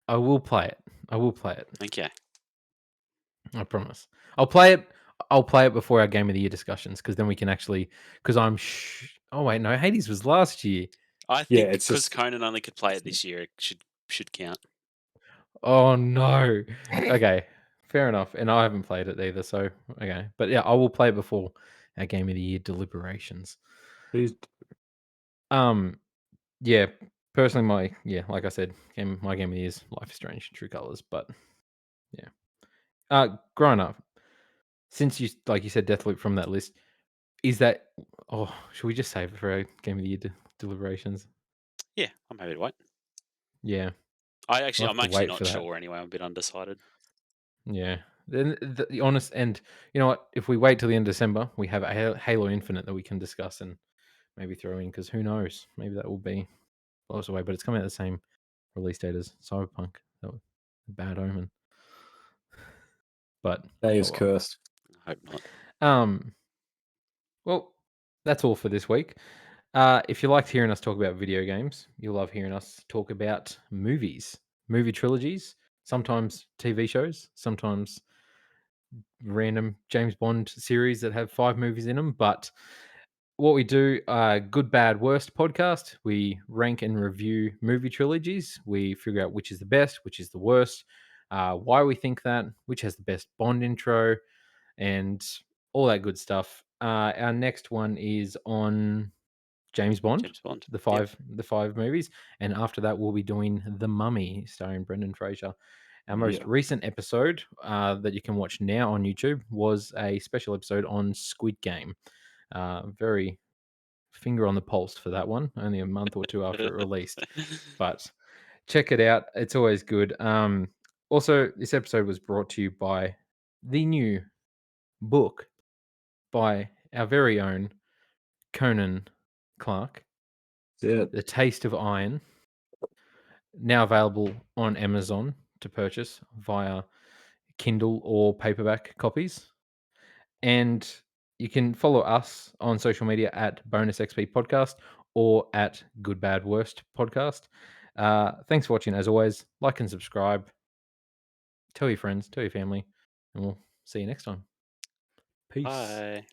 S1: I will play it. I will play it.
S3: Okay.
S1: I promise. I'll play it. I'll play it before our Game of the Year discussions because then we can actually. Because oh wait, no, Hades was last year.
S3: I
S2: yeah,
S3: think
S2: it's
S3: because
S2: just.
S3: Conan only could play it this year, it should count.
S1: Oh no. Okay, fair enough. And I haven't played it either. So okay, but yeah, I will play it before our Game of the Year deliberations.
S2: Please.
S1: Yeah. Personally, like I said, my Game of the Year is Life is Strange, True Colors. But yeah, growing up, since you like you said, Deathloop from that list. Is that should we just save it for our Game of the Year deliberations?
S3: Yeah, I'm happy to wait.
S1: Yeah,
S3: I'm
S1: we'll have to
S3: actually
S1: wait
S3: not
S1: for that.
S3: sure anyway. I'm a bit undecided.
S1: Yeah. Then the honest and you know what? If we wait till the end of December, we have a Halo Infinite that we can discuss and maybe throw in because who knows? Maybe that will be blows away. But it's coming out the same release date as Cyberpunk. That was a bad omen. But
S2: Day is
S1: well.
S2: cursed.
S3: I hope not.
S1: Well, that's all for this week. If you liked hearing us talk about video games, you'll love hearing us talk about movies, movie trilogies, sometimes TV shows, sometimes random James Bond series that have 5 movies in them. But what we do, good, bad, worst podcast, we rank and review movie trilogies. We figure out which is the best, which is the worst, why we think that, which has the best Bond intro, and all that good stuff. Our next one is on James Bond,
S3: James Bond.
S1: the
S3: Yep.
S1: five movies, and after that we'll be doing The Mummy, starring Brendan Fraser. Our most recent episode that you can watch now on YouTube was a special episode on Squid Game. Very finger on the pulse for that one. Only a month or two after it released, but check it out. It's always good. Also, this episode was brought to you by the new book by our very own Conan Clark,
S2: That's it.
S1: The Taste of Iron, now available on Amazon to purchase via Kindle or paperback copies. And you can follow us on social media at Bonus XP Podcast or at Good Bad Worst Podcast. Thanks for watching. As always, like and subscribe. Tell your friends, tell your family, and we'll see you next time. Peace.
S3: Bye.